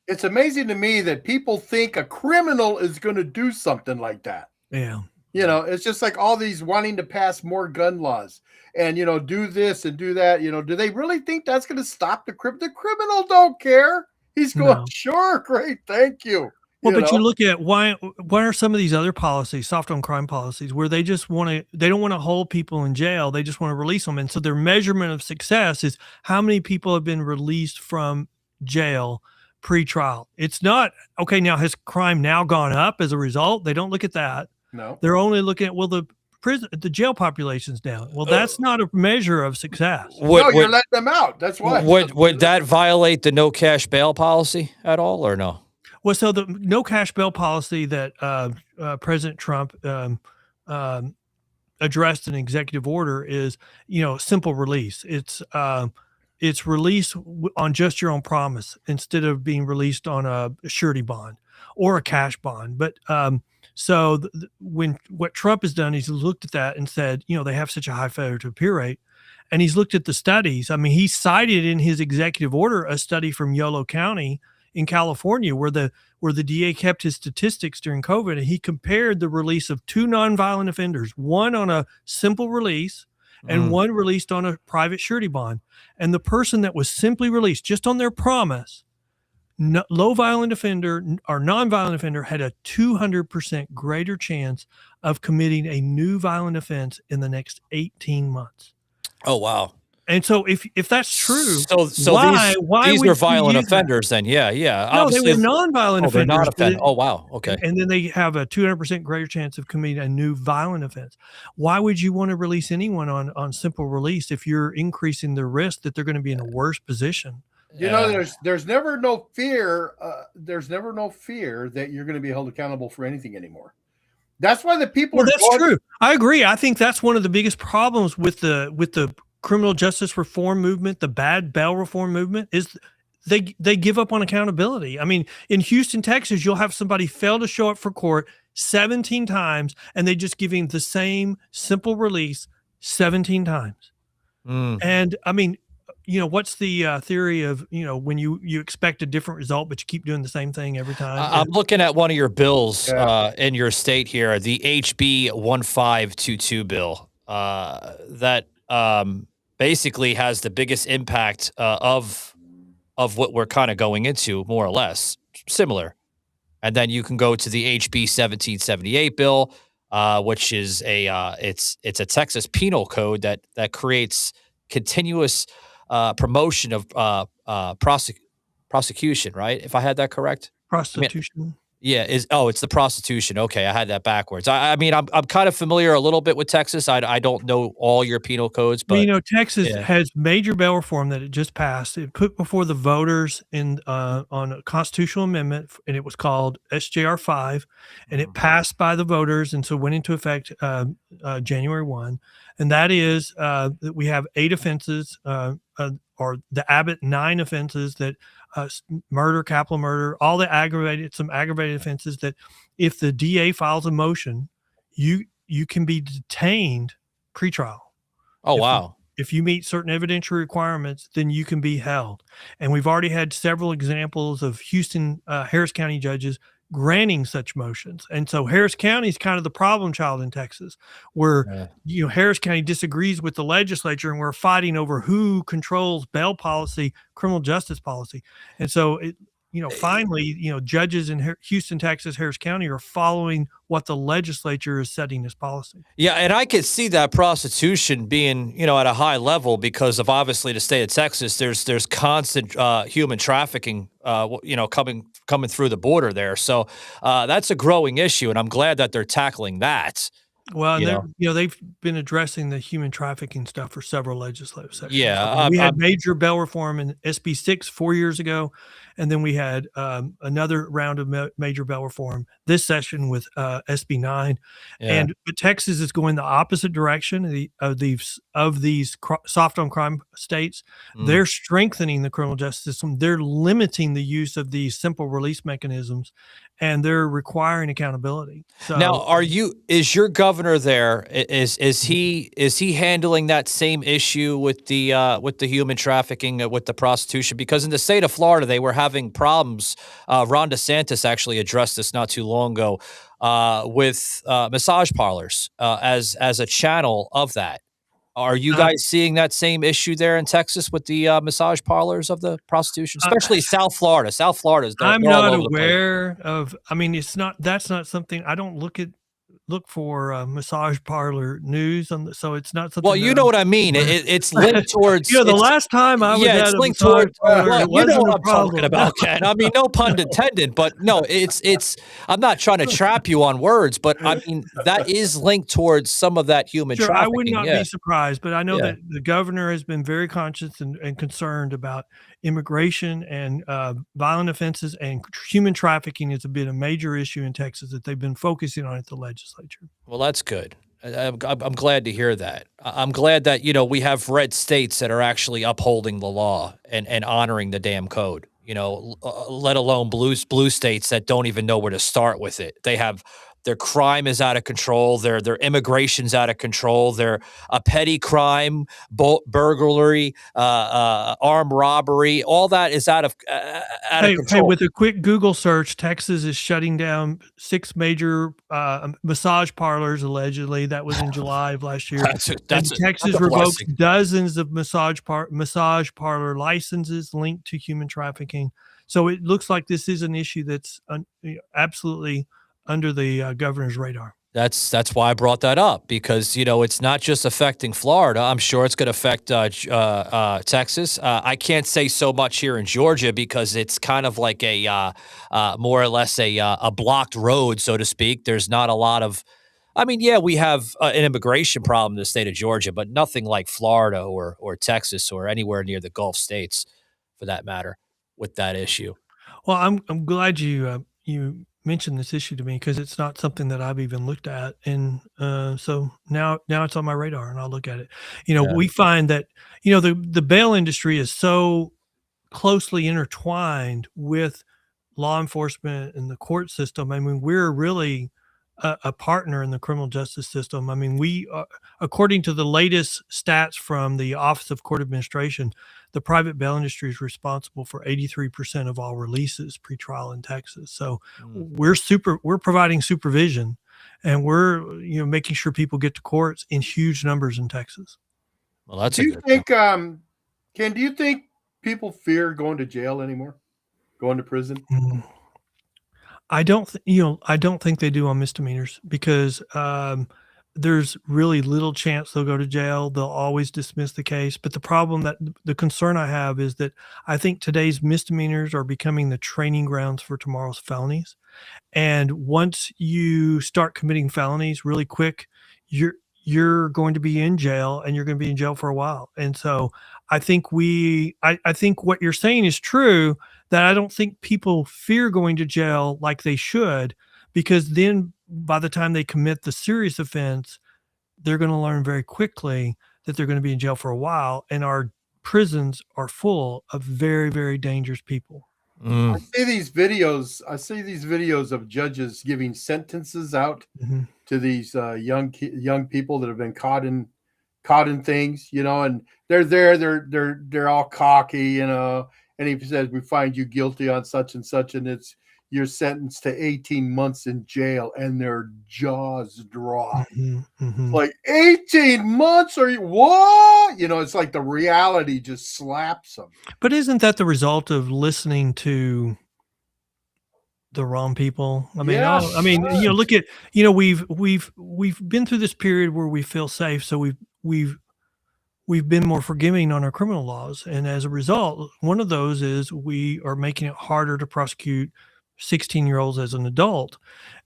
It's amazing to me that people think a criminal is going to do something like that. Yeah. It's just like all these wanting to pass more gun laws and, do this and do that. Do they really think that's going to stop the criminal? The criminal don't care. He's going, sure, great, thank you. Well, but you look at why are some of these other policies, soft on crime policies, where they don't want to hold people in jail. They just want to release them. And so their measurement of success is how many people have been released from jail pre-trial. It's not, now has crime now gone up as a result? They don't look at that. No, they're only looking at, the jail population's down. Well, that's not a measure of success. You're letting them out. That's why. Would that violate the no cash bail policy at all, or no? Well, so the no cash bail policy that President Trump addressed in executive order is, simple release. It's release on just your own promise instead of being released on a surety bond or a cash bond. But so when what Trump has done, he's looked at that and said, they have such a high failure to appear rate. And he's looked at the studies. I mean, he cited in his executive order a study from Yolo County in California where the DA kept his statistics during COVID. And he compared the release of two nonviolent offenders, one on a simple release and one released on a private surety bond. And the person that was simply released just on their promise, low violent offender or non-violent offender, had a 200% greater chance of committing a new violent offense in the next 18 months. Oh, wow. And so if that's true, so why these would are you violent use that? offenders then? Yeah. No, Obviously, they were non-violent they're offenders. not offenders. Oh, wow. Okay. And then they have a 200% greater chance of committing a new violent offense. Why would you want to release anyone on simple release if you're increasing the risk that they're going to be in a worse position? You know, there's never no fear. There's never no fear that you're going to be held accountable for anything anymore. That's why the people. Well, that's true. I agree. I think that's one of the biggest problems with the criminal justice reform movement, the bad bail reform movement, is they give up on accountability. I mean, in Houston, Texas, you'll have somebody fail to show up for court 17 times, and they just give him the same simple release 17 times. And I mean, you know, what's the theory of, you know, when you expect a different result, but you keep doing the same thing every time? I'm looking at one of your bills in your state here, the HB 1522 bill that basically has the biggest impact of what we're kind of going into, more or less similar. And then you can go to the HB 1778 bill, which is it's a Texas penal code that creates continuous promotion of prosecution, right? If I had that correct? Prostitution. It's the prostitution. Okay, I had that backwards. I mean, I'm kind of familiar a little bit with Texas. I don't know all your penal codes, but you know, Texas has major bail reform that it just passed. It put before the voters on a constitutional amendment, and it was called SJR 5, and it passed by the voters, and so went into effect January 1. And that is that we have 8 offenses, or the Abbott 9 offenses that. Murder, capital murder, all the some aggravated offenses that if the DA files a motion, you can be detained pretrial. Oh, wow. If you meet certain evidentiary requirements, then you can be held. And we've already had several examples of Houston, Harris County judges granting such motions. And so Harris County is kind of the problem child in Texas, where you know, Harris County disagrees with the legislature, and we're fighting over who controls bail policy, criminal justice policy. And so finally, you know, judges in Houston, Texas, Harris County are following what the legislature is setting as policy. Yeah, and I could see that prostitution being, you know, at a high level because of obviously the state of Texas. There's constant human trafficking, you know, coming through the border there. So that's a growing issue, and I'm glad that they're tackling that. Well, and they've been addressing the human trafficking stuff for several legislative sessions. Yeah, we had major bail reform in SB 6 4 years ago, and then we had another round of major bail reform this session with SB 9. But Texas is going the opposite direction of these soft on crime states. They're strengthening the criminal justice system. They're limiting the use of these simple release mechanisms, and they're requiring accountability. So now, is your governor there? Is he handling that same issue with the human trafficking, with the prostitution? Because in the state of Florida, they were having problems. Ron DeSantis actually addressed this not too long ago with massage parlors as a channel of that. Are you guys seeing that same issue there in Texas with the massage parlors of the prostitution, especially South Florida? South Florida is. I'm not aware of. I mean, that's not something I don't look for massage parlor news so it's not something. Well, you know what I mean. It's linked towards. You know, the last time I was at it's a linked massage towards. parlor, You know what I'm talking about, Ken. I mean, no pun intended, but no, it's. I'm not trying to trap you on words, but I mean that is linked towards some of that human trafficking. I would not be surprised, but I know that the governor has been very conscious and concerned about immigration and violent offenses, and human trafficking has been a major issue in Texas that they've been focusing on at the legislature. Well, that's good. I'm glad to hear that. I'm glad that, you know, we have red states that are actually upholding the law and honoring the damn code, you know, let alone blue states that don't even know where to start with it. They have Their crime is out of control. Their immigration's out of control. Their petty crime, burglary, armed robbery, all that is out of control. Hey, with a quick Google search, Texas is shutting down 6 major massage parlors, allegedly. That was in July of last year. Texas revoked dozens of massage parlor licenses linked to human trafficking. So it looks like this is an issue that's absolutely under the governor's radar. That's why I brought that up, because, it's not just affecting Florida. I'm sure it's going to affect Texas. I can't say so much here in Georgia because it's kind of like a more or less a blocked road, so to speak. There's not a lot of, we have an immigration problem in the state of Georgia, but nothing like Florida or Texas or anywhere near the Gulf states, for that matter, with that issue. Well, I'm glad you mentioned this issue to me, because it's not something that I've even looked at, and so now it's on my radar, and I'll look at it. We find that the bail industry is so closely intertwined with law enforcement and the court system. We're really a partner in the criminal justice system. We according to the latest stats from the Office of Court Administration, the private bail industry is responsible for 83% of all releases pretrial in Texas. So we're providing supervision, and we're making sure people get to courts in huge numbers in Texas. Well, that's do you think Ken, do you think people fear going to jail anymore? Going to prison? I don't think they do on misdemeanors, because there's really little chance they'll go to jail. They'll always dismiss the case. But the concern I have is that I think today's misdemeanors are becoming the training grounds for tomorrow's felonies. And once you start committing felonies really quick, you're going to be in jail, and you're going to be in jail for a while. And so I think I think what you're saying is true, that I don't think people fear going to jail like they should, because then by the time they commit the serious offense, they're going to learn very quickly that they're going to be in jail for a while. And our prisons are full of very, very dangerous people. I see these videos of judges giving sentences out to these young people that have been caught in things, and they're all cocky, and he says, we find you guilty on such and such, and you're sentenced to 18 months in jail, and their jaws drop. Like, 18 months? Are you what? It's like the reality just slaps them. But isn't that the result of listening to the wrong people? Look at, we've been through this period where we feel safe, so we've been more forgiving on our criminal laws, and as a result, one of those is we are making it harder to prosecute 16-year-olds as an adult.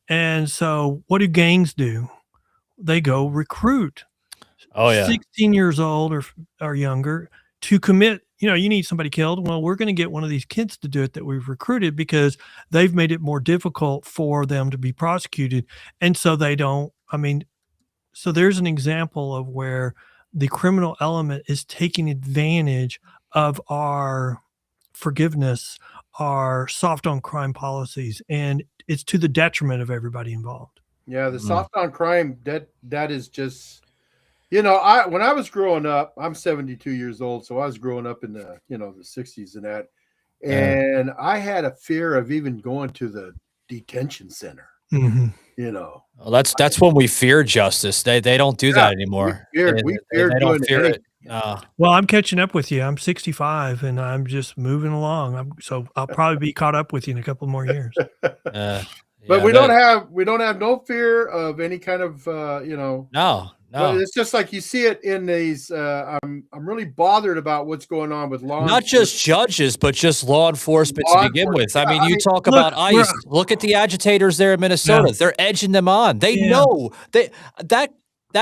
And so what do gangs do? They go recruit 16 years old or younger to commit. You need somebody killed. Well, we're going to get one of these kids to do it that we've recruited, because they've made it more difficult for them to be prosecuted. And so they don't, so there's an example of where the criminal element is taking advantage of our forgiveness, our soft on crime policies, and it's to the detriment of everybody involved. Yeah, the soft on crime, that is just, when I was growing up, I'm 72 years old, so I was growing up in the the 60s and that, and I had a fear of even going to the detention center. Well, that's when we fear justice. They don't do that anymore. We fear don't fear it. Well, I'm catching up with you. I'm 65, and I'm just moving along. So I'll probably be caught up with you in a couple more years. But we don't have no fear of any kind of No. But it's just like you see it in these. I'm really bothered about what's going on with law. Not just judges, but just law enforcement to begin with. You talk about ICE. Look at the agitators there in Minnesota. Yeah. They're edging them on. They know that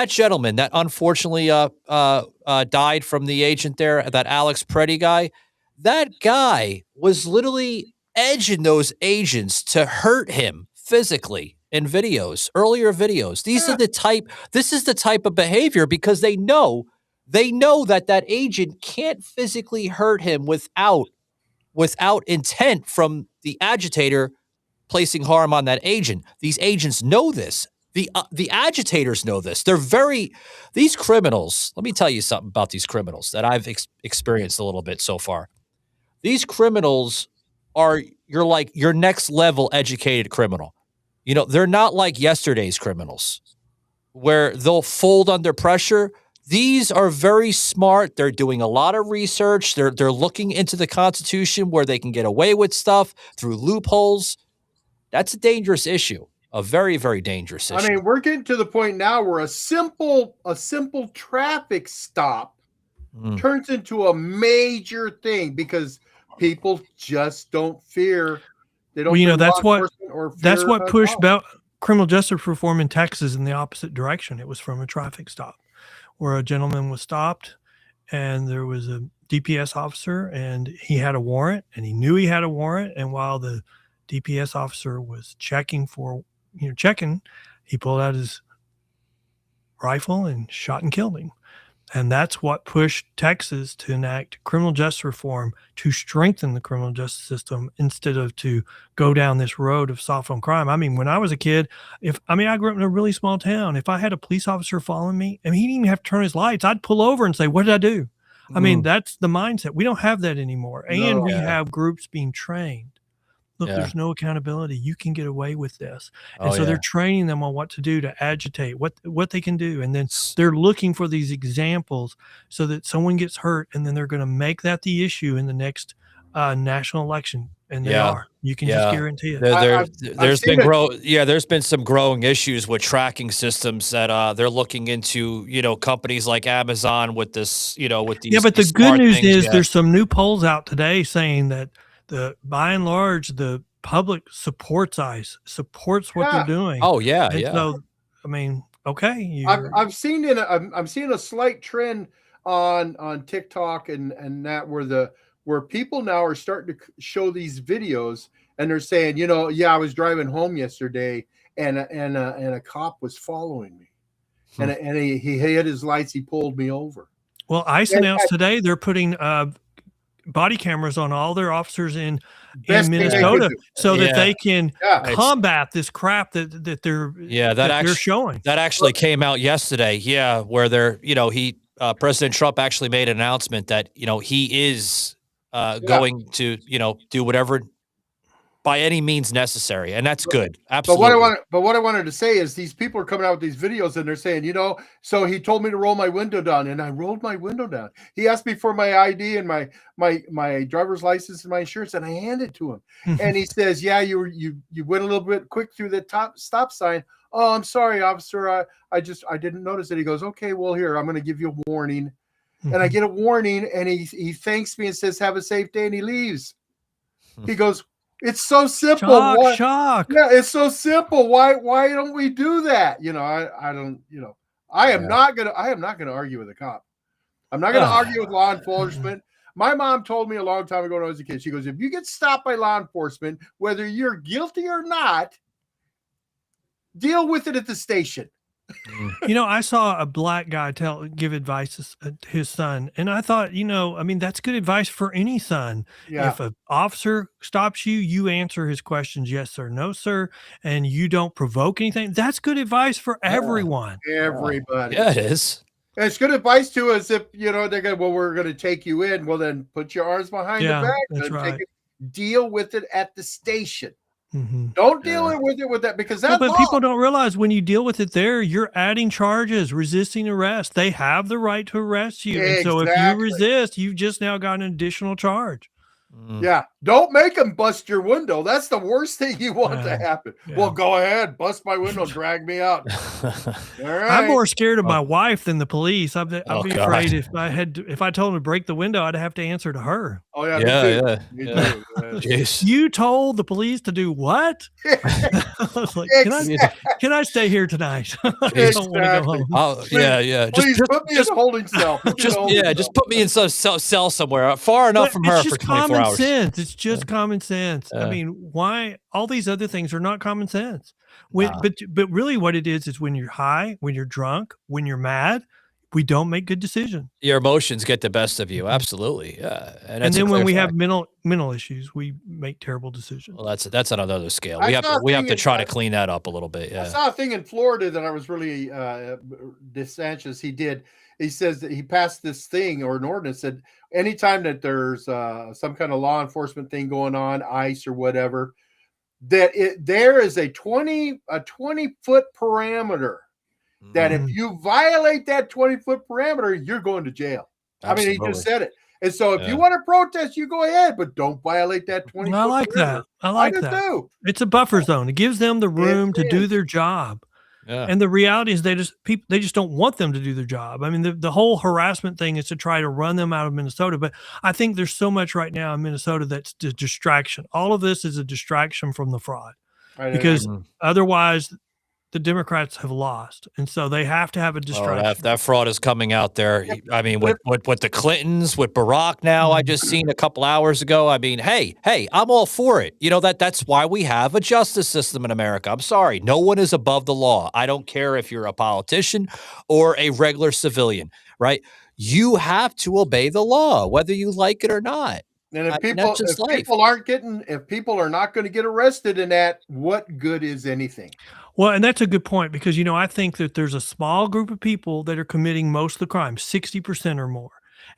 gentleman that unfortunately died from the agent there, that Alex Preddy guy. That guy was literally edging those agents to hurt him physically. In earlier videos. This is the type of behavior, because they know that agent can't physically hurt him without intent from the agitator placing harm on that agent. These agents know this. The agitators know this. These criminals, let me tell you something about these criminals that I've experienced a little bit so far. These criminals are your next level educated criminal. They're not like yesterday's criminals where they'll fold under pressure. These are very smart. They're doing a lot of research. They're looking into the Constitution where they can get away with stuff through loopholes. That's a dangerous issue. A very, very dangerous issue. I mean, we're getting to the point now where a simple traffic stop turns into a major thing because people just don't fear. They don't. Well, that's fear what pushed criminal justice reform in Texas in the opposite direction. It was from a traffic stop where a gentleman was stopped and there was a DPS officer and he had a warrant and he knew he had a warrant. And while the DPS officer was checking, he pulled out his rifle and shot and killed him. And that's what pushed Texas to enact criminal justice reform to strengthen the criminal justice system instead of to go down this road of soft on crime. I mean, when I was a kid, I grew up in a really small town. If I had a police officer following me, he didn't even have to turn his lights. I'd pull over and say, what did I do? I mean, that's the mindset. We don't have that anymore. And we have groups being trained. Look, there's no accountability. You can get away with this. And so they're training them on what to do to agitate, what they can do. And then they're looking for these examples so that someone gets hurt and then they're going to make that the issue in the next national election. And they are. You can just guarantee it. There's been some growing issues with tracking systems that they're looking into, companies like Amazon with this, with these. Yeah, but the good news is there's some new polls out today saying that by and large, the public supports ICE, supports what they're doing. Oh yeah, and so, I mean, okay. I'm seeing a slight trend on TikTok and that where people now are starting to show these videos and they're saying, I was driving home yesterday and a cop was following me, and he hit his lights, he pulled me over. Well, ICE announced today they're putting body cameras on all their officers in Minnesota so that they can combat this crap that they're showing. That actually came out yesterday. Yeah. Where President Trump actually made an announcement that, he is going to, do whatever by any means necessary. And that's good. Absolutely. But what I wanted to say is these people are coming out with these videos and they're saying, so he told me to roll my window down and I rolled my window down. He asked me for my ID and my driver's license and my insurance and I handed it to him. And he says, you went a little bit quick through the stop sign. Oh, I'm sorry, officer. I didn't notice it. He goes, okay, well, here, I'm going to give you a warning. And I get a warning and he thanks me and says, have a safe day. And he leaves. He goes, it's so simple. Shock. Yeah, it's so simple. Why don't we do that? I am not gonna argue with a cop. I'm not gonna argue with law enforcement. My mom told me a long time ago when I was a kid, she goes, if you get stopped by law enforcement, whether you're guilty or not, deal with it at the station. I saw a black guy give advice to his son, and I thought, that's good advice for any son. Yeah. If an officer stops you, you answer his questions, yes sir, no sir, and you don't provoke anything. That's good advice for everyone. Everybody. Yeah, it is. And it's good advice too, as if they're going, well, we're going to take you in. Well, then put your arms behind the back that's and right. Deal with it at the station. Mm-hmm. Don't deal with that because that's but people don't realize when you deal with it there, you're adding charges, resisting arrest. They have the right to arrest you. And so if you resist, you've just now got an additional charge. Yeah. Don't make them bust your window. That's the worst thing you want to happen. Yeah. Well, go ahead, bust my window, drag me out. All right. I'm more scared of my wife than the police. I'd be afraid if I told him to break the window, I'd have to answer to her. Oh yeah. Me too. You told the police to do what? I was like, can I stay here tonight? I don't want to go home. Oh, yeah. Please put me in a holding cell. Just put me in some cell somewhere far enough from her for 24 hours. It's just common sense. I mean, why all these other things are not common sense? But really what it is when you're high, when you're drunk, when you're mad, we don't make good decisions. Your emotions get the best of you. Absolutely. Yeah. And that's a then when clear we have fact. mental issues, we make terrible decisions. Well, that's on another scale. I We have saw a to thing in- try to clean that up a little bit. I Yeah. saw a thing in Florida that I was really DeSantis. He says that he passed this thing or an ordinance that anytime that there's some kind of law enforcement thing going on, ICE or whatever, that there is a 20-foot parameter. That if you violate that 20-foot parameter, you're going to jail. I mean, he just said it. And so if you want to protest, you go ahead, but don't violate that 20-foot I like perimeter. that. I like do that. too. It's a buffer zone. It gives them the room to do their job. Yeah. And the reality is they just don't want them to do their job. I mean, the whole harassment thing is to try to run them out of Minnesota. But I think there's so much right now in Minnesota that's a distraction. All of this is a distraction from the fraud, because otherwise the Democrats have lost, and so they have to have a distraction. That fraud is coming out there. I mean, with the Clintons, with Barack now, I just seen a couple hours ago. I mean, hey, I'm all for it. You know, that's why we have a justice system in America. I'm sorry. No one is above the law. I don't care if you're a politician or a regular civilian, right? You have to obey the law, whether you like it or not. And if people are not going to get arrested in that, what good is anything? Well, and that's a good point, because, I think that there's a small group of people that are committing most of the crimes, 60% or more.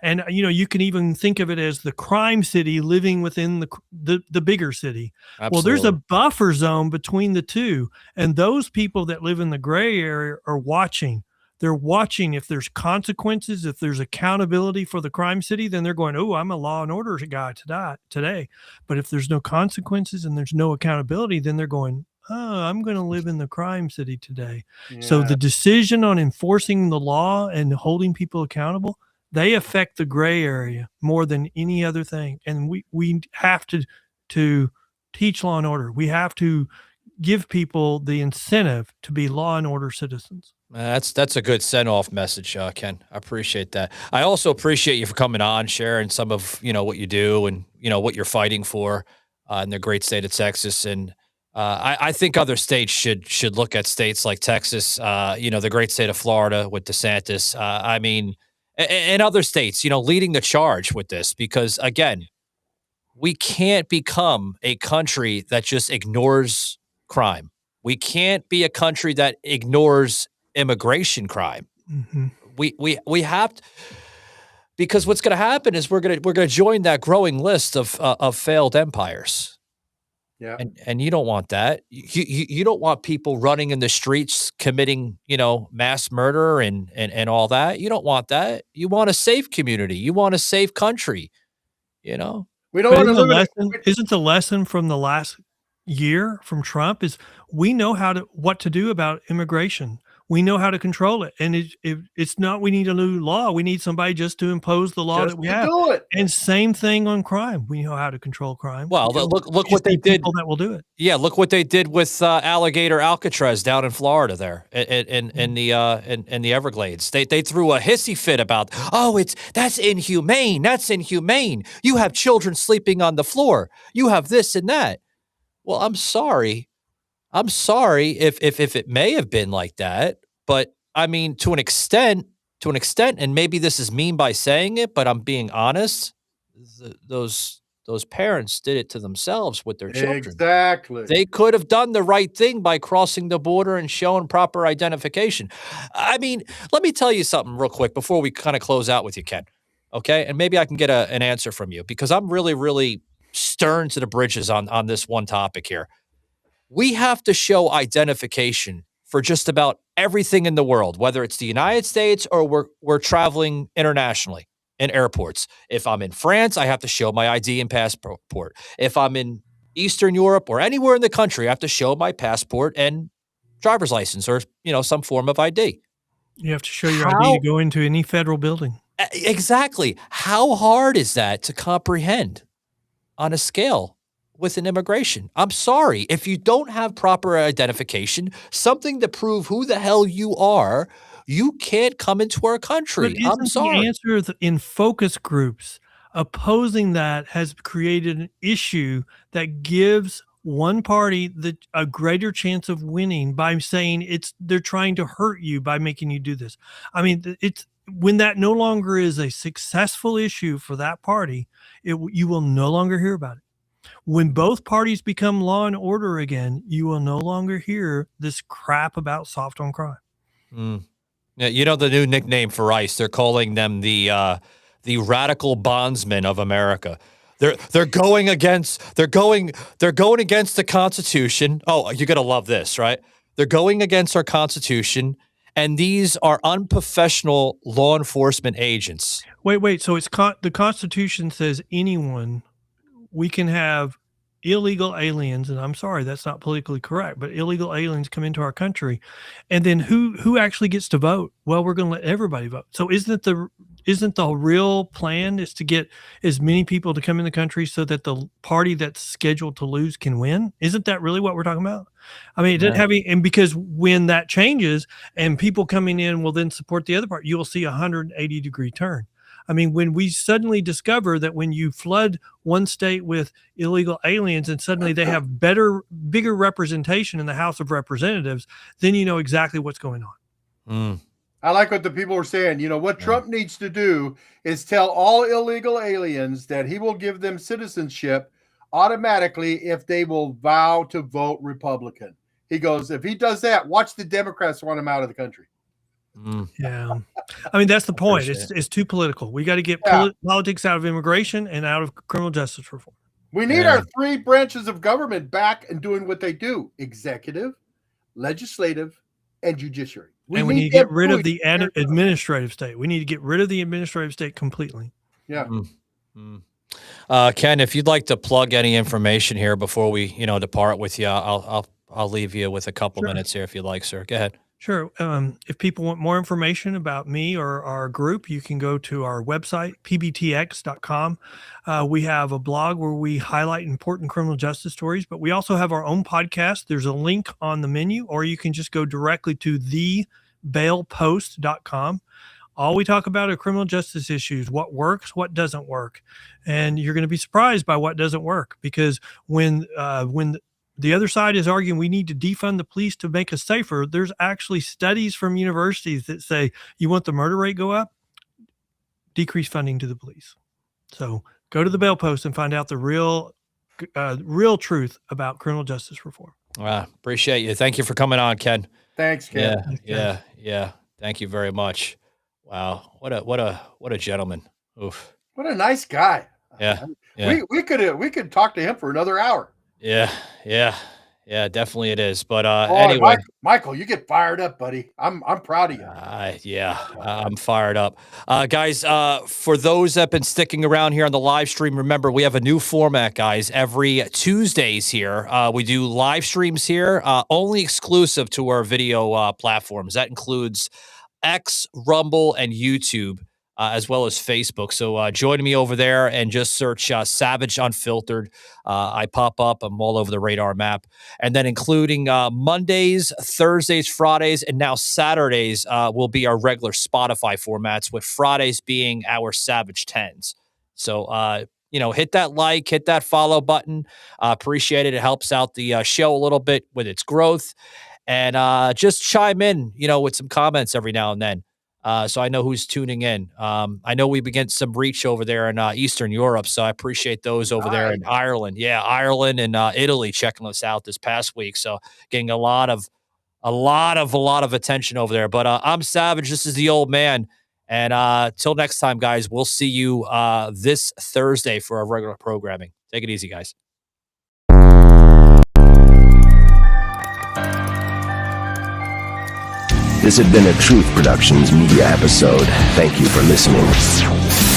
And, you can even think of it as the crime city living within the bigger city. Absolutely. Well, there's a buffer zone between the two. And those people that live in the gray area are watching. They're watching if there's consequences, if there's accountability for the crime city, then they're going, oh, I'm a law and order guy today. But if there's no consequences and there's no accountability, then they're going, oh, I'm going to live in the crime city today. Yeah. So the decision on enforcing the law and holding people accountable, they affect the gray area more than any other thing. And we have to teach law and order. We have to give people the incentive to be law and order citizens. That's a good send-off message, Ken. I appreciate that. I also appreciate you for coming on, sharing some of what you do and what you're fighting for in the great state of Texas. And I think other states should look at states like Texas, the great state of Florida with DeSantis. I mean, and other states, leading the charge with this, because again, we can't become a country that just ignores crime. We can't be a country that ignores immigration crime. Mm-hmm. We have to, because what's going to happen is we're going to join that growing list of failed empires. Yeah. And you don't want that. You don't want people running in the streets committing, mass murder and all that. You don't want that. You want a safe community. You want a safe country. We don't want to live Isn't the lesson from the last year from Trump is we know what to do about immigration. We know how to control it. And it's not we need a new law. We need somebody just to impose the law that we have. Do it. And same thing on crime. We know how to control crime. Well, look what they did. People that will do it. Yeah, look what they did with alligator Alcatraz down in Florida there in the Everglades. They threw a hissy fit about, that's inhumane. That's inhumane. You have children sleeping on the floor. You have this and that. Well, I'm sorry if it may have been like that, but I mean, to an extent, and maybe this is mean by saying it, but I'm being honest, those parents did it to themselves with their children. Exactly. They could have done the right thing by crossing the border and showing proper identification. I mean, let me tell you something real quick before we kind of close out with you, Ken. Okay? And maybe I can get an answer from you, because I'm really, really stern to the bridges on this one topic here. We have to show identification for just about everything in the world, whether it's the United States or we're traveling internationally in airports. If I'm in France, I have to show my ID and passport. If I'm in Eastern Europe or anywhere in the country, I have to show my passport and driver's license or, some form of ID. You have to show your ID to go into any federal building. Exactly. How hard is that to comprehend on a scale with an immigration? I'm sorry. If you don't have proper identification, something to prove who the hell you are, you can't come into our country. I'm sorry. The answer in focus groups opposing that has created an issue that gives one party a greater chance of winning by saying they're trying to hurt you by making you do this. I mean, when that no longer is a successful issue for that party, you will no longer hear about it. When both parties become law and order again, you will no longer hear this crap about soft on crime. Yeah, you know the new nickname for ICE? They're calling them the radical bondsmen of America. They're going against the Constitution. Oh, you're gonna love this, right? They're going against our Constitution, and these are unprofessional law enforcement agents. Wait. So it's the Constitution says we can have illegal aliens, and I'm sorry, that's not politically correct, but illegal aliens come into our country, and then who actually gets to vote? Well, we're going to let everybody vote. So isn't the real plan is to get as many people to come in the country so that the party that's scheduled to lose can win? Isn't that really what we're talking about? I mean, it didn't have and because when that changes and people coming in will then support the other part, you will see a 180-degree turn. I mean, when we suddenly discover that when you flood one state with illegal aliens and suddenly they have bigger representation in the House of Representatives, then you know exactly what's going on. I like what the people were saying. You know, what Trump needs to do is tell all illegal aliens that he will give them citizenship automatically if they will vow to vote Republican. He goes, if he does that, watch the Democrats want him out of the country. Yeah. I mean, that's the point. It's too political. We got to get politics out of immigration and out of criminal justice reform. We need our three branches of government back and doing what they do: executive, legislative, and judiciary. We need to get rid of the administrative state. We need to get rid of the administrative state completely. Yeah. Ken, if you'd like to plug any information here before we, depart with you, I'll leave you with a couple minutes here if you'd like, sir. Go ahead. Sure. If people want more information about me or our group, you can go to our website, pbtx.com. We have a blog where we highlight important criminal justice stories, but we also have our own podcast. There's a link on the menu, or you can just go directly to thebailpost.com. All we talk about are criminal justice issues, what works, what doesn't work. And you're going to be surprised by what doesn't work, because when the other side is arguing we need to defund the police to make us safer, there's actually studies from universities that say you want the murder rate go up, decrease funding to the police. So go to the Bail Post and find out the real truth about criminal justice reform. Appreciate you. Thank you for coming on, Ken. Thanks, Ken. Yeah. Thank you very much. Wow. What a gentleman. Oof. What a nice guy. Yeah. We could talk to him for another hour. Yeah, definitely it is. But anyway, Michael, you get fired up, buddy. I'm proud of you. I'm fired up, guys. For those that have been sticking around here on the live stream, remember we have a new format, guys. Every Tuesdays here, we do live streams here, only exclusive to our video platforms. That includes X, Rumble, and YouTube. As well as Facebook. So join me over there and just search Savage Unfiltered. I pop up. I'm all over the radar map. And then including Mondays, Thursdays, Fridays, and now Saturdays will be our regular Spotify formats, with Fridays being our Savage 10s. So, hit that like, hit that follow button. Appreciate it. It helps out the show a little bit with its growth. And just chime in, with some comments every now and then. So I know who's tuning in. I know we begin some reach over there in Eastern Europe, so I appreciate those over there in Ireland. Yeah, Ireland and Italy checking us out this past week. So getting a lot of attention over there. But I'm Savage. This is the old man. And till next time, guys, we'll see you this Thursday for our regular programming. Take it easy, guys. This had been a Truth Productions media episode. Thank you for listening.